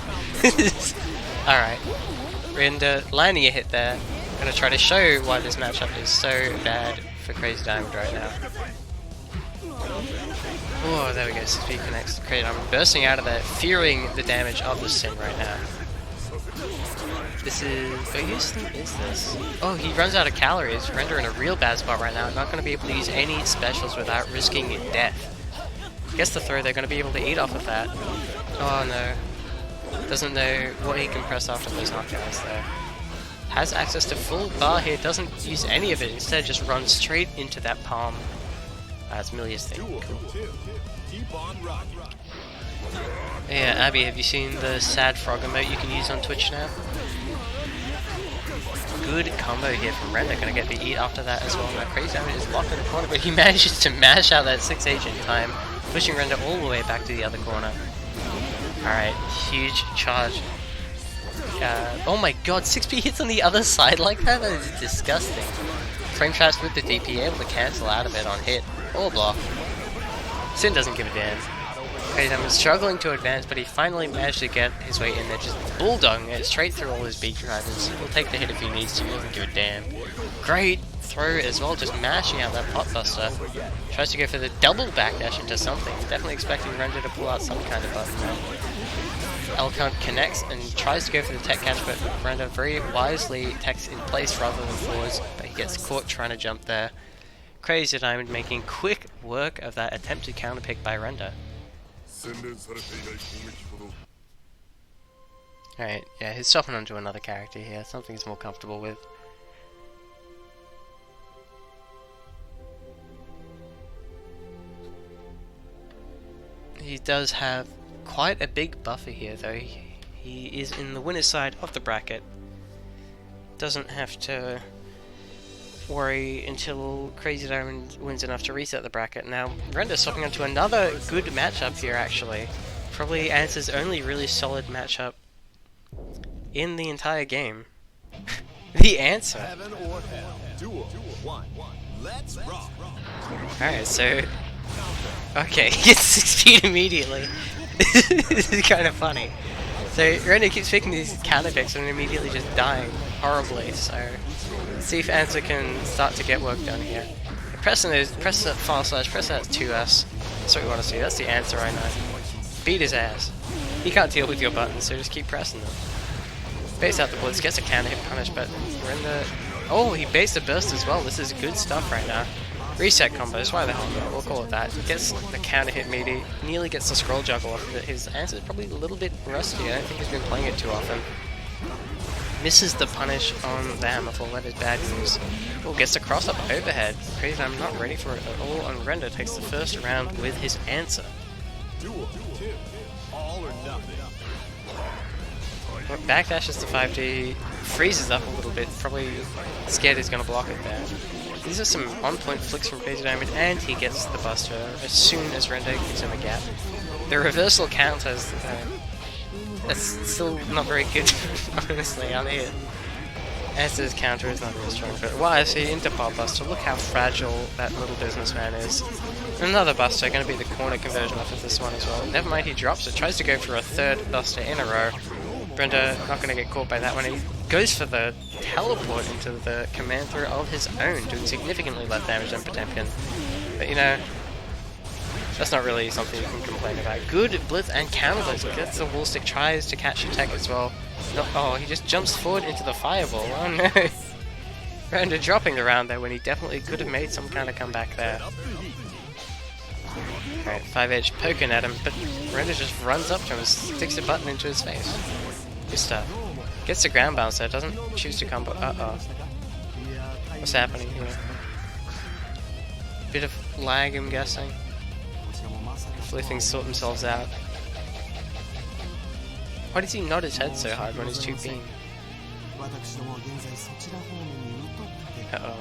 Alright. Render landing a hit there. Gonna try to show why this matchup is so bad for Crazy Diamond right now. Oh, there we go. Speed connects. Crazy Diamond bursting out of there, fearing the damage of the Sin right now. This is... whose thing is this? Oh, he runs out of calories. Render in a real bad spot right now. Not going to be able to use any specials without risking death. Guess the throw, they're going to be able to eat off of that. Oh no. Doesn't know what he can press after those knockdowns there. Has access to full bar here. Doesn't use any of it. Instead just runs straight into that palm. That's Milia's thing. Cool. Yeah, Abby, have you seen the sad frog emote you can use on Twitch now? good combo here from Render. Gonna get the eat after that as well. Now Crazy Diamond is locked in the corner, but he manages to mash out that 6H in time, pushing Render all the way back to the other corner. Alright, huge charge. Oh my god, 6P hits on the other side like that? That is disgusting. Frame traps with the DP, able to cancel out of it on hit or block. Sin doesn't give a damn. Crazy Diamond struggling to advance, but he finally managed to get his way in there, just bulldogging it straight through all his beat drivers. He'll take the hit if he needs to, he doesn't give a damn. Great throw as well, just mashing out that pot buster. Tries to go for the double backdash into something. Definitely expecting Render to pull out some kind of button there. L-Count connects and tries to go for the tech catch, but Render very wisely techs in place rather than forwards, but he gets caught trying to jump there. Crazy Diamond making quick work of that attempted counter pick by Render. Alright, yeah, he's swapping onto another character here, something he's more comfortable with. He does have quite a big buffer here though. He is in the winner's side of the bracket. Doesn't have to worry until Crazy Diamond wins enough to reset the bracket. Now, Render swapping onto another good matchup here actually. Probably Answer's only really solid matchup in the entire game. The Answer. Heaven or hell. Duel 1. Let's rock. Alright, so... Okay, he gets 6 speed immediately. This is kind of funny. So Render keeps picking these counter picks and immediately just dying horribly, so let's see if Answer can start to get work done here. Press that file slash, press that 2S. That's what we want to see, that's the Answer right now. Beat his ass. He can't deal with your buttons, so just keep pressing them. Baits out the bullets, gets a counter hit punish, but Render... Oh, he baits the burst as well, this is good stuff right now. Reset combos, why the hell not, we'll call it that. He gets the counter hit meaty, nearly gets the scroll juggle off of it. His Answer is probably a little bit rusty, I don't think he's been playing it too often. Misses the punish on the hammerfall, that is bad news. Oh, gets the cross up overhead. Crazy, I'm not ready for it at all, and Render takes the first round with his Answer. Duel 2. All or nothing. Backdashes to 5D, freezes up a little bit, probably scared he's going to block it there. These are some on-point flicks from Crazy Diamond, and he gets the buster as soon as Render gives him a gap. The reversal counters, that's still not very good, honestly, out here. Answer's counter is not really strong, but well, I see into pop buster, look how fragile that little businessman is. Another buster, going to be the corner conversion off of this one as well. Never mind, he drops it, tries to go for a third buster in a row. Render not going to get caught by that one. He goes for the teleport into the command throw of his own, doing significantly less damage than Potemkin. But you know, that's not really something you can complain about. Good blitz and counter blitz. Gets the wall stick, tries to catch the tech as well. Oh, he just jumps forward into the fireball. Oh no! Render dropping the round there when he definitely could have made some kind of comeback there. Alright, 5H poking at him, but Render just runs up to him and sticks a button into his face. Good stuff. Gets the ground bounce there, doesn't choose to combo. Uh-oh. What's happening here? Bit of lag, I'm guessing. Hopefully things sort themselves out. Why does he nod his head so hard when he's 2Ping? Uh-oh.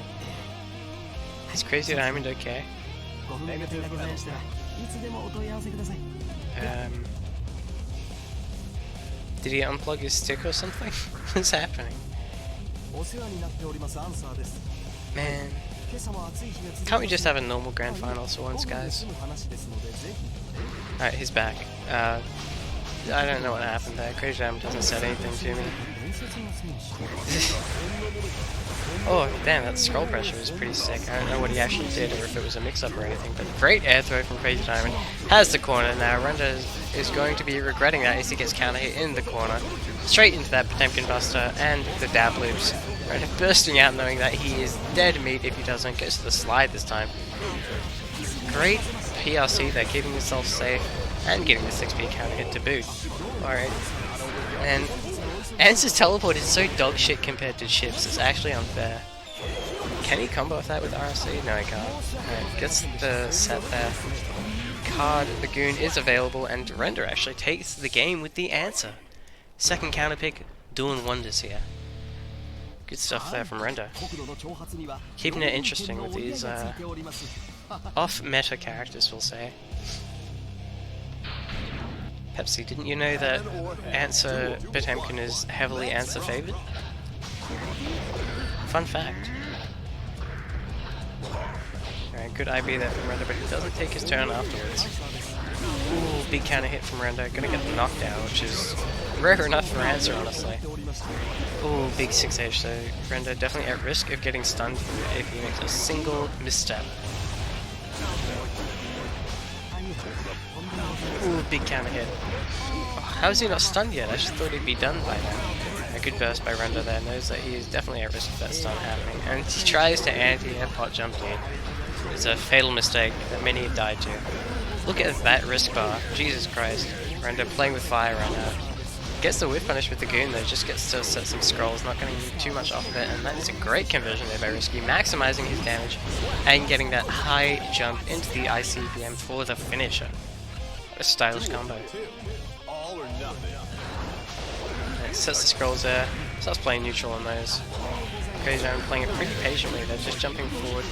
Is Crazy Diamond okay? Did he unplug his stick or something? What's happening? Man. Can't we just have a normal grand final for once, guys? Alright, he's back. I don't know what happened there. Crazy Diamond doesn't say anything to me. Oh, damn, that scroll pressure was pretty sick. I don't know what he actually did or if it was a mix-up or anything, but great air throw from Crazy Diamond. Has the corner now. Render is going to be regretting that as he gets counter hit in the corner. Straight into that Potemkin Buster and the dab loops. Render bursting out knowing that he is dead meat if he doesn't. Goes to the slide this time. Great PRC there, keeping himself safe and getting the 6P counter hit to boot. Alright. And Answer's teleport is so dog shit compared to Chip's, it's actually unfair. Can he combo with that with RC? No, he can't. Alright, gets the set there. Card Lagoon is available, and Render actually takes the game with the Answer. Second counter pick, doing wonders here. Good stuff there from Rendo. Keeping it interesting with these off-meta characters, we'll say. Pepsi, didn't you know that Answer Potemkin is heavily Answer favored? Fun fact. Alright, good IB there from Rendo, but he doesn't take his turn afterwards. Ooh, big counter hit from Rendo. Gonna get the knockdown, which is rare enough for Answer, honestly. Ooh, big 6H, so Rendo definitely at risk of getting stunned if he makes a single misstep. Ooh, big counter hit. Oh, how is he not stunned yet? I just thought he'd be done by now. A good burst by Rendo there, knows that he is definitely at risk of that stun happening, and he tries to anti-air pot jump in. It's a fatal mistake that many have died to. Look at that risk bar, Jesus Christ. Rendo playing with fire right now. Gets the whiff punish with the goon though, just gets to set some scrolls, not getting too much off of it, and that is a great conversion there by Risky, maximizing his damage and getting that high jump into the ICBM for the finisher. What a stylish combo. It sets the scrolls there, starts playing neutral on those. Crazy Diamond playing it pretty patiently, they're just jumping forward.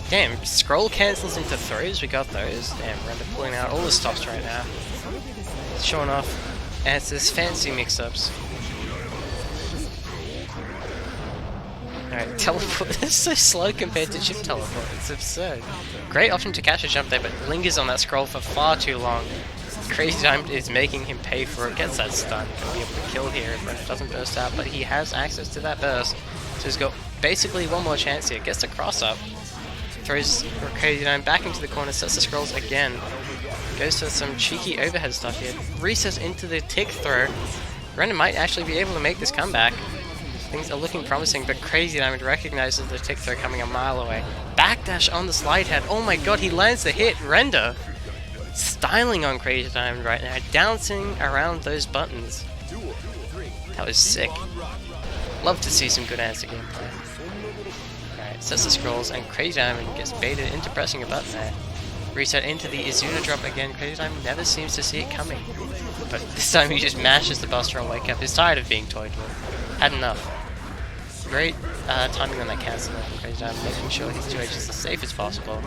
Damn, scroll cancels into throws, we got those. Damn, Rendo pulling out all the stops right now. Showing off Answer's fancy mix-ups. Alright, teleport. This is so slow compared to chip teleport, it's absurd. Great option to catch a jump there, but lingers on that scroll for far too long. Crazy Diamond is making him pay for it, gets that stun, gonna be able to kill here if Rendo doesn't burst out, but he has access to that burst, so he's got basically one more chance here. Gets the cross up, throws Crazy Diamond back into the corner, sets the scrolls again, goes to some cheeky overhead stuff here, resets into the tick throw. Rendo might actually be able to make this comeback. Things are looking promising, but Crazy Diamond recognizes the tick throw coming a mile away. Backdash on the slide head, oh my god, he lands the hit. Rendo styling on Crazy Diamond right now, dancing around those buttons. That was sick. Love to see some good Answer gameplay. Alright, sets the scrolls, and Crazy Diamond gets baited into pressing a button there. Reset into the Izuna drop again. Crazy Diamond never seems to see it coming. But this time he just mashes the Buster on wake up. He's tired of being toyed with. Had enough. Great timing on that cancel from Crazy Diamond, making sure his 2H is as safe as possible.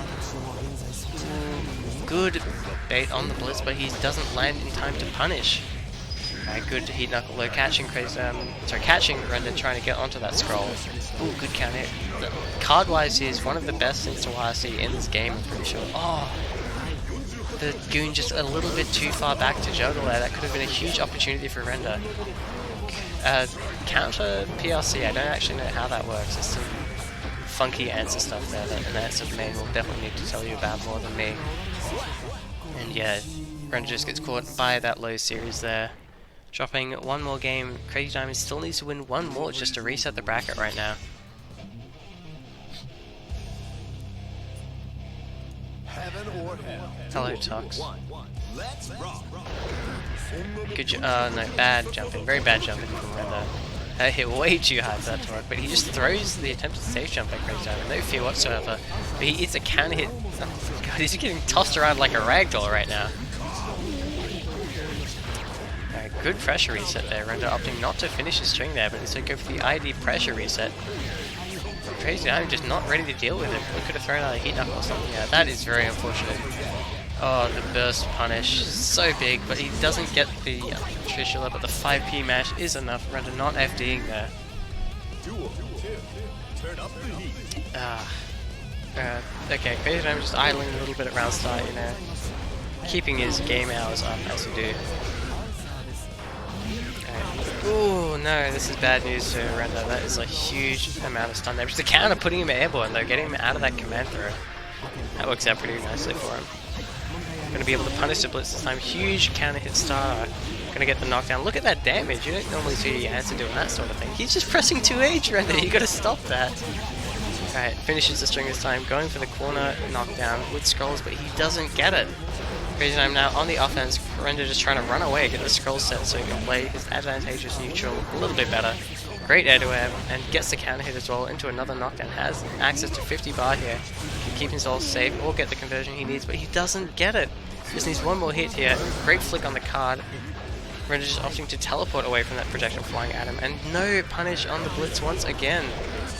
Good bait on the blitz, but he doesn't land in time to punish. Good heat knuckle low, catching catching Rendo trying to get onto that scroll. Ooh, good counter hit. Card-wise, he is one of the best things to YRC in this game, I'm pretty sure. Oh, the goon just a little bit too far back to juggle there. That could have been a huge opportunity for Rendo. Counter PLC, I don't actually know how that works. There's some funky Answer stuff there that an Answer main will definitely need to tell you about more than me. And yeah, Rendo just gets caught by that low series there. Dropping one more game. Crazy Diamond still needs to win one more just to reset the bracket right now. Hello, Tox. Good no, bad jumping. Very bad jumping from Rendo. That hit way too hard for that to work, but he just throws the attempted safe jump at Crazy Diamond. No fear whatsoever. But he hits a counter hit. Oh god, he's getting tossed around like a ragdoll right now. Good pressure reset there. Rendo opting not to finish his string there, but instead go for the ID pressure reset. Crazy Diamond just not ready to deal with it. He could have thrown out a heat knuckle or something. Yeah, that is very unfortunate. Oh, the burst punish. So big, but he doesn't get the Trishula, but the 5P mash is enough. Rendo not FDing there. Okay, Crazy Diamond just idling a little bit at round start, you know. Keeping his game hours up as you do. Ooh, no, this is bad news to Rendo. That is a huge amount of stun damage. The counter putting him airborne though, getting him out of that command throw. That works out pretty nicely for him. Gonna be able to punish the blitz this time. Huge counter hit starter. Gonna get the knockdown. Look at that damage. You don't normally see your Answer doing that sort of thing. He's just pressing 2H, Rendo. You gotta stop that. Alright, finishes the string this time. Going for the corner knockdown with scrolls, but he doesn't get it. Crazy Diamond now on the offense. Rendo just trying to run away, get the scroll set so he can play his advantageous neutral a little bit better. Great air to air, and gets the counter hit as well into another knockdown. Has access to 50 bar here. Can keep himself safe or get the conversion he needs, but he doesn't get it. Just needs one more hit here. Great flick on the card. Render just opting to teleport away from that projectile flying at him, and no punish on the blitz once again.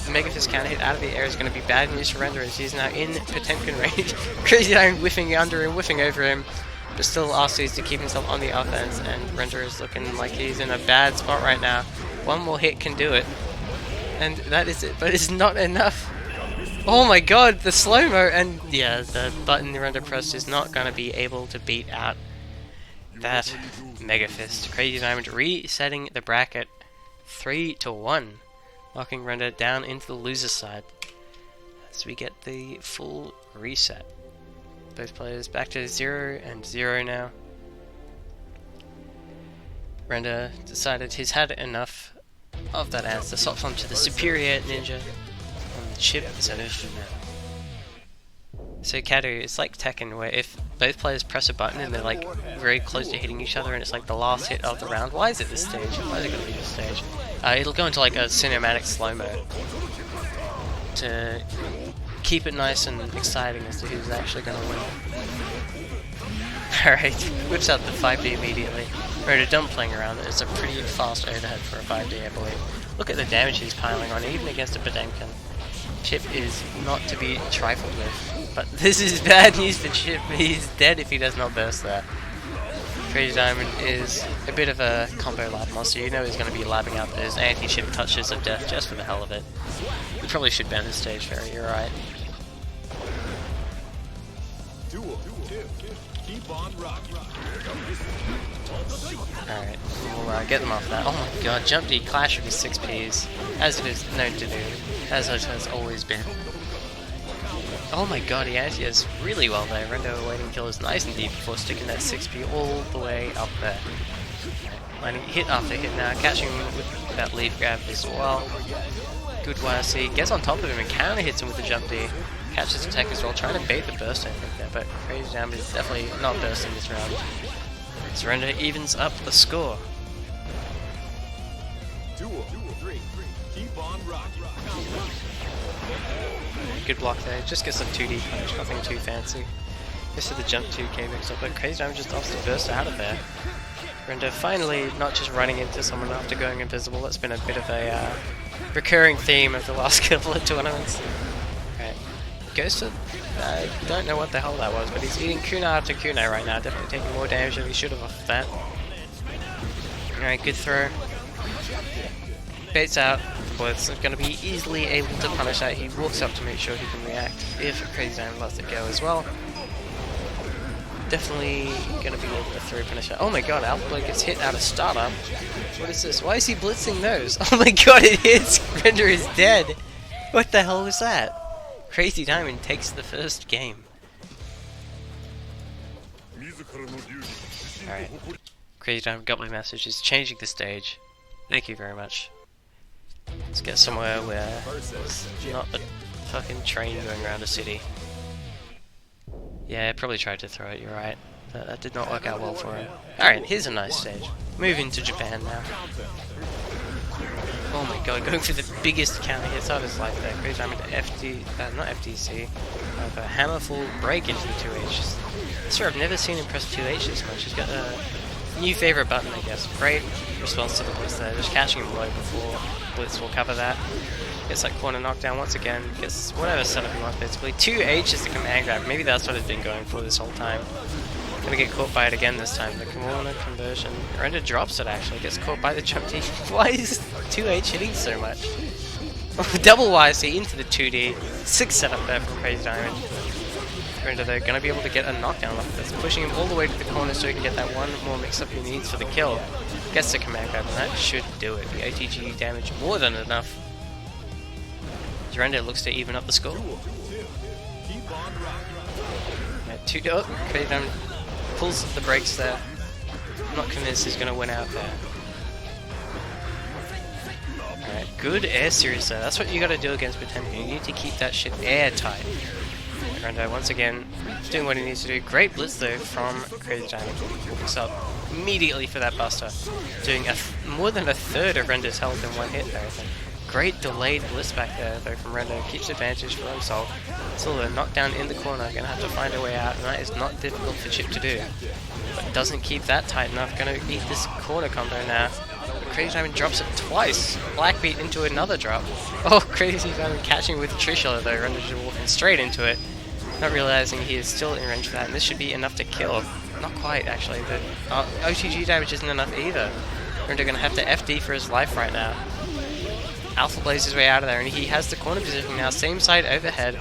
The Mega Fist counter hit out of the air is going to be bad news for Render as he's now in Potemkin range. Crazy Diamond whiffing under him, whiffing over him, but still OCEs to keep himself on the offense, and Render is looking like he's in a bad spot right now. One more hit can do it, and that is it, but it's not enough. Oh my god, the slow-mo, and yeah, the button Render pressed is not going to be able to beat out that Mega Fist. Crazy Diamond resetting the bracket 3-1, locking Render down into the loser side as we get the full reset. Both players back to 0 and 0 now. Render decided he's had enough of that answer, swaps onto the superior ninja on the chip instead of. So Kadu, it's like Tekken where if both players press a button and they're like very close to hitting each other and it's like the last hit of the round. Why is it this stage? Why is it going to be this stage? It'll go into like a cinematic slow-mo to keep it nice and exciting as to who's actually going to win. Alright, whips out the 5D immediately. Render done playing around. It's a pretty fast overhead for a 5D, I believe. Look at the damage he's piling on, even against a Potemkin. Chip is not to be trifled with. But this is bad news for Chip. He's dead if he does not burst there. Crazy Diamond is a bit of a combo lab monster. You know he's going to be labbing out those anti-chip touches of death just for the hell of it. We probably should ban this stage, Ferry, you're right. Alright, we'll get them off that. Oh my god, jump D clash with his 6Ps, as it is known to do, as it has always been. Oh my god, he actually does really well there. Render waiting until it's nice and deep before sticking that 6P all the way up there. Landing hit after hit now, catching him with that leaf grab as well. Good YRC, gets on top of him and counter hits him with the jump D. Catches attack as well, trying to bait the burst I think there, but Crazy Diamond is definitely not bursting this round. Surrender evens up the score. Good block there, just gets some 2D punch, nothing too fancy. This is the jump 2K mix up, but Crazy Diamond just opts to burst out of there. Render finally not just running into someone after going invisible. That's been a bit of a recurring theme of the last couple of tournaments. Right. Goes to, I don't know what the hell that was, but he's eating kunai after kunai right now, definitely taking more damage than he should have off that. Alright, good throw. Baits out, Blitz is going to be easily able to punish that. He walks up to make sure he can react if Crazy Diamond lets it go as well. Definitely going to be able to throw punish that. Oh my god, Alpha gets hit out of startup. What is this? Why is he blitzing those? Oh my god, it hits! Render is dead! What the hell was that? Crazy Diamond takes the first game. Alright. Crazy Diamond got my message. He's changing the stage. Thank you very much. Let's get somewhere where there's not a fucking train going around a city. Yeah, I probably tried to throw it, you're right. But that did not work out well for him. Alright, here's a nice stage. Moving to Japan now. Oh my god, going for the biggest counter hits of his life there. Crazy Diamond not FDC, but hammerful break into the 2H. Sure, I've never seen him press 2H this much. He's got a new favorite button, I guess. Great response to the Blitz there, just catching him low before Blitz will cover that. Gets that corner knockdown once again, gets whatever setup he wants basically. 2H is the command grab, maybe that's what he's been going for this whole time. Gonna get caught by it again this time, the corner conversion. Render drops it actually, gets caught by the jump D. Why is 2H hitting so much? Double YC into the 2D, 6 setup there from Crazy Diamond. Render though, gonna be able to get a knockdown off this, pushing him all the way to the corner so he can get that one more mix-up he needs for the kill. Gets the command grab and that should do it. The ATG damage more than enough. Render looks to even up the score. Crazy Diamond pulls the brakes there. I'm not convinced he's gonna win out there. Alright, good air series there. That's what you gotta do against Potemkin. You need to keep that shit airtight. Render once again doing what he needs to do. Great blitz though from Crazy Diamond. Walks up immediately for that buster. Doing more than a third of Render's health in one hit there, I think. Great delayed blitz back there though from Render. Keeps advantage for himself. Still a knockdown in the corner. Gonna have to find a way out, and that is not difficult for Chip to do. But doesn't keep that tight enough. Gonna eat this corner combo now. Crazy Diamond drops it twice. Blackbeat into another drop. Oh, Crazy Diamond catching with Trishula though. Render just walking straight into it. Not realizing he is still in range for that, and this should be enough to kill. Not quite, actually. The OTG damage isn't enough either. Render gonna have to FD for his life right now. Alpha Blaze his way out of there, and he has the corner position now. Same side overhead.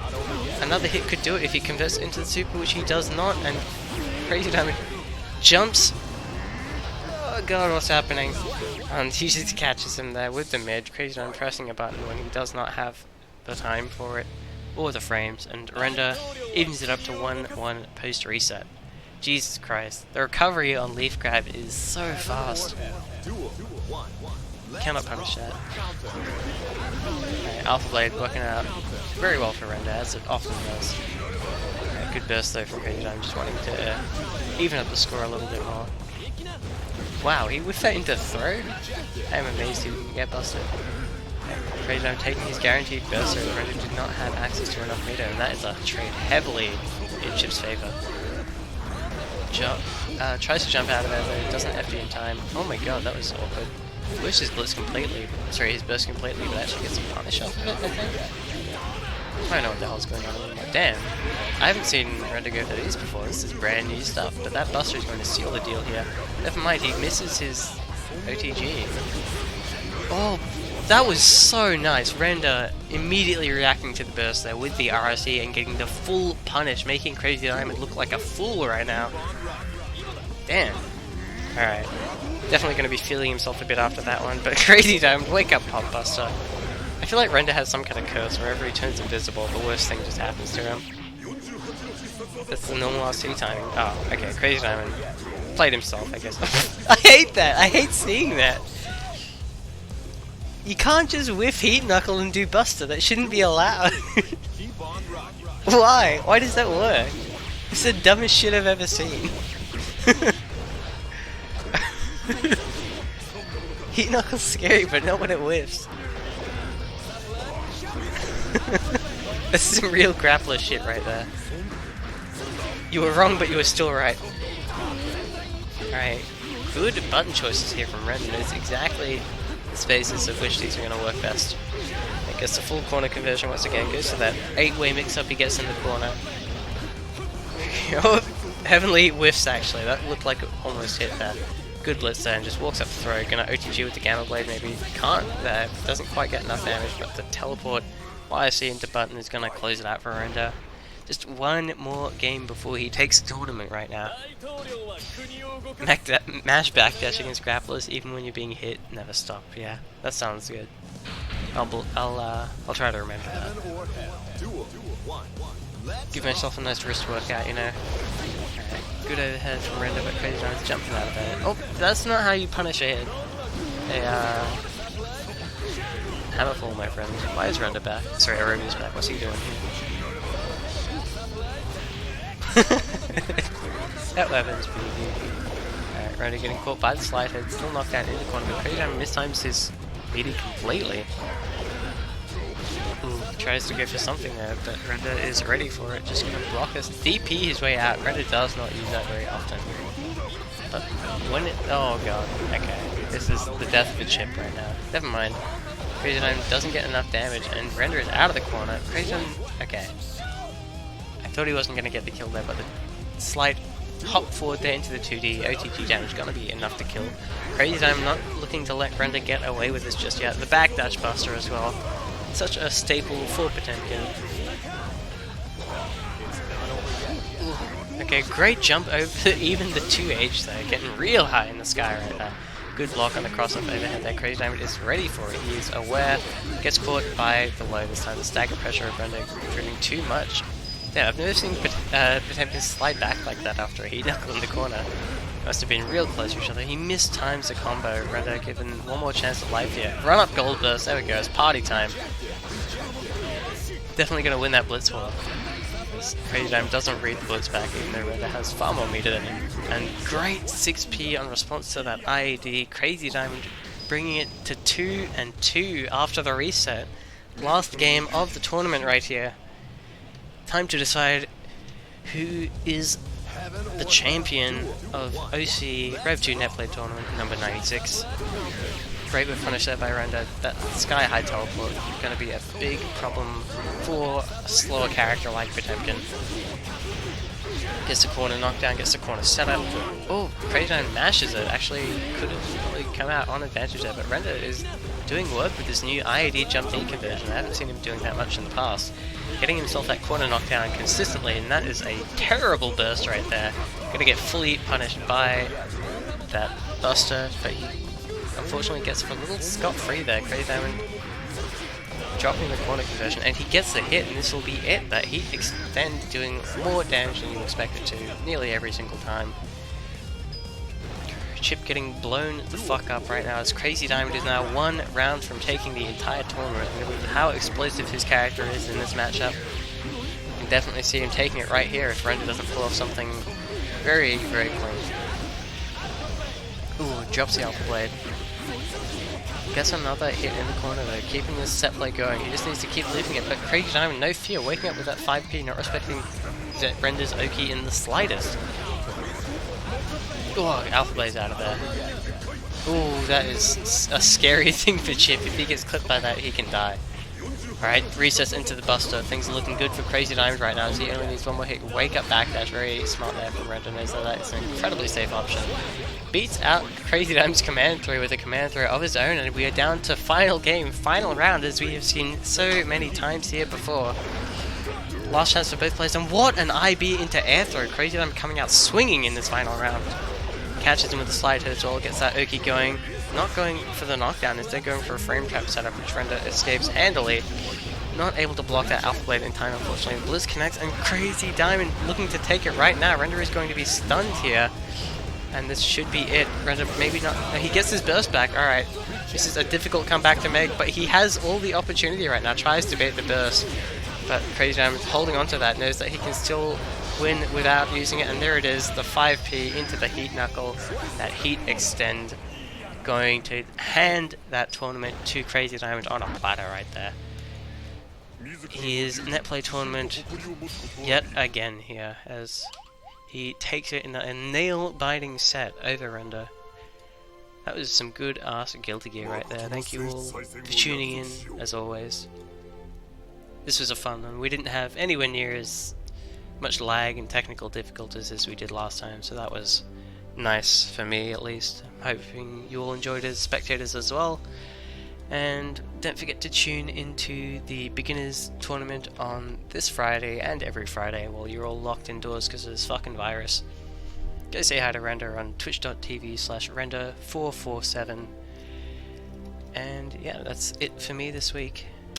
Another hit could do it if he converts into the super, which he does not, and Crazy Diamond jumps. Oh god, what's happening? And he just catches him there with the mid. Crazy Diamond pressing a button when he does not have the time for it, or the frames, and Render evens it up to 1-1 post reset. Jesus Christ, the recovery on Leaf Grab is so fast. Cannot punish that. Okay, Alpha Blade working out very well for Render, as it often does. Okay, good burst though from Crazy Diamond, just wanting to even up the score a little bit more. Wow, he whiffed that into throw? I am amazed he didn't get busted. Okay, Crazy Diamond taking his guaranteed burst, so Render did not have access to enough meter, and that is a trade heavily in Chip's favour. Tries to jump out of there, but doesn't FD in time. Oh my god, that was awkward. Whiffs his blitz completely. Sorry, his burst completely, but actually gets some punish off of it, I think. I don't know what the hell's going on anymore. Damn. I haven't seen Render go for these before. This is brand new stuff, but that Buster is going to seal the deal here. Never mind, he misses his OTG. Oh, that was so nice. Render immediately reacting to the burst there with the RSE and getting the full punish, making Crazy Diamond look like a fool right now. Damn. Alright. Definitely going to be feeling himself a bit after that one, but Crazy Diamond, wake up, Pop Buster. I feel like Render has some kind of curse wherever he turns invisible, the worst thing just happens to him. That's the normal RC timing. Oh, okay, Crazy Diamond played himself, I guess. I hate that! I hate seeing that! You can't just whiff Heat Knuckle and do Buster, that shouldn't be allowed. Why? Why does that work? It's the dumbest shit I've ever seen. Heat Knuckle's scary, but not when it whiffs. This is some real grappler shit right there. You were wrong, but you were still right. Alright, good button choices here from Render. It's exactly the spaces of which these are going to work best. I guess the full corner conversion once again goes to that 8-way mix-up he gets in the corner. Oh, Heavenly whiffs actually, that looked like it almost hit that. Good blitz there and just walks up the throw, gonna OTG with the Gamma Blade maybe. Can't, doesn't quite get enough damage, but the teleport YSC into button is gonna close it out for Render. Just one more game before he takes the tournament right now. Mash backdash against grapplers even when you're being hit, never stop. Yeah, that sounds good. I'll try to remember that. Give myself a nice wrist workout, you know. Alright, good overhead from Render, but Crazy Diamond's jumping out of there. Oh, that's not how you punish a hit. Hammerfall, my friend. Why is Render back? Sorry, Arobia's back. What's he doing here? That weapon's pretty good. Alright, Render getting caught by the slide head, still knocked out in the corner, but Crazy Diamond mistimes his meaty completely. Ooh, tries to go for something there, but Render is ready for it. Just gonna block us, DP his way out. Render does not use that very often. But when it... oh god, okay. This is the death of a chip right now. Never mind. Crazy Diamond doesn't get enough damage, and Render is out of the corner. Crazy Diamond... okay. I thought he wasn't gonna get the kill there, but the slight hop forward there into the 2D OTG damage gonna be enough to kill. Crazy Diamond not looking to let Render get away with this just yet. The backdash buster as well. Such a staple for Potemkin. Okay, great jump over even the 2H though, getting real high in the sky right there. Good block on the cross-up overhead there. Crazy Diamond is ready for it. He is aware, gets caught by the low this time. The stagger pressure of Render driven too much. Yeah, I've never seen Potemkin slide back like that after a heat knuckle in the corner. Must have been real close to each other. He mistimes the combo. Render given one more chance at life here. Run up gold burst. There we go. It's party time. Definitely going to win that blitz war. Crazy Diamond doesn't read the blitz back, even though Render has far more meter than him. And great 6p on response to that IAD. Crazy Diamond bringing it to 2-2 after the reset. Last game of the tournament right here. Time to decide who is the champion of OCE Rev2 Netplay tournament, number 96. Great with punish there by Render. That sky high teleport going to be a big problem for a slower character like Potemkin. Gets the corner knockdown, gets the corner setup. Oh, Crazy Diamond mashes it. Actually, could have probably come out on advantage there, but Render is doing work with this new IAD jump D conversion. I haven't seen him doing that much in the past. Getting himself that corner knockdown consistently, and that is a terrible burst right there. Gonna get fully punished by that Buster, but he unfortunately gets a little scot-free there. Crazy Diamond dropping the corner conversion, and he gets the hit, and this will be it. That heat extend doing more damage than you expect it to, nearly every single time. Chip getting blown the fuck up right now as Crazy Diamond is now 1 round from taking the entire tournament. And with how explosive his character is in this matchup, you can definitely see him taking it right here if Render doesn't pull off something very, very clean. Ooh, drops the Alpha Blade. Gets another hit in the corner though, keeping this set play going. He just needs to keep leaving it, but Crazy Diamond, no fear, waking up with that 5p, not respecting that Render's Oki in the slightest. Oh, Alpha Blade's out of there. Ooh, that is a scary thing for Chip. If he gets clipped by that, he can die. Alright, recess into the Buster. Things are looking good for Crazy Diamond right now, as he only needs one more hit. Wake up backdash, very smart there from Render, knows that is an incredibly safe option. Beats out Crazy Diamond's command throw with a command throw of his own, and we are down to final game, final round, as we have seen so many times here before. Last chance for both players, and what an IB into air throw. Crazy Diamond coming out swinging in this final round. Catches him with a slide hit as well, gets that Oki going. Not going for the knockdown, instead going for a frame trap setup, which Render escapes handily. Not able to block that Alpha Blade in time, unfortunately. Blizz connects, and Crazy Diamond looking to take it right now. Render is going to be stunned here, and this should be it. Render maybe not. No, he gets his burst back. Alright, this is a difficult comeback to make, but he has all the opportunity right now. Tries to bait the burst, but Crazy Diamond holding onto that, knows that he can still win without using it, and there it is, the 5p into the Heat Knuckle, that Heat Extend, going to hand that tournament to Crazy Diamond on a platter right there. His Netplay tournament yet again here, as he takes it in a nail-biting set over Render. That was some good ass Guilty Gear right there. Thank you all for tuning in, as always. This was a fun one. We didn't have anywhere near as much lag and technical difficulties as we did last time, so that was nice for me at least. I'm hoping you all enjoyed it as spectators as well. And don't forget to tune into the beginners tournament on this Friday and every Friday while you're all locked indoors because of this fucking virus. Go say hi to Render on twitch.tv/render447. And yeah, that's it for me this week.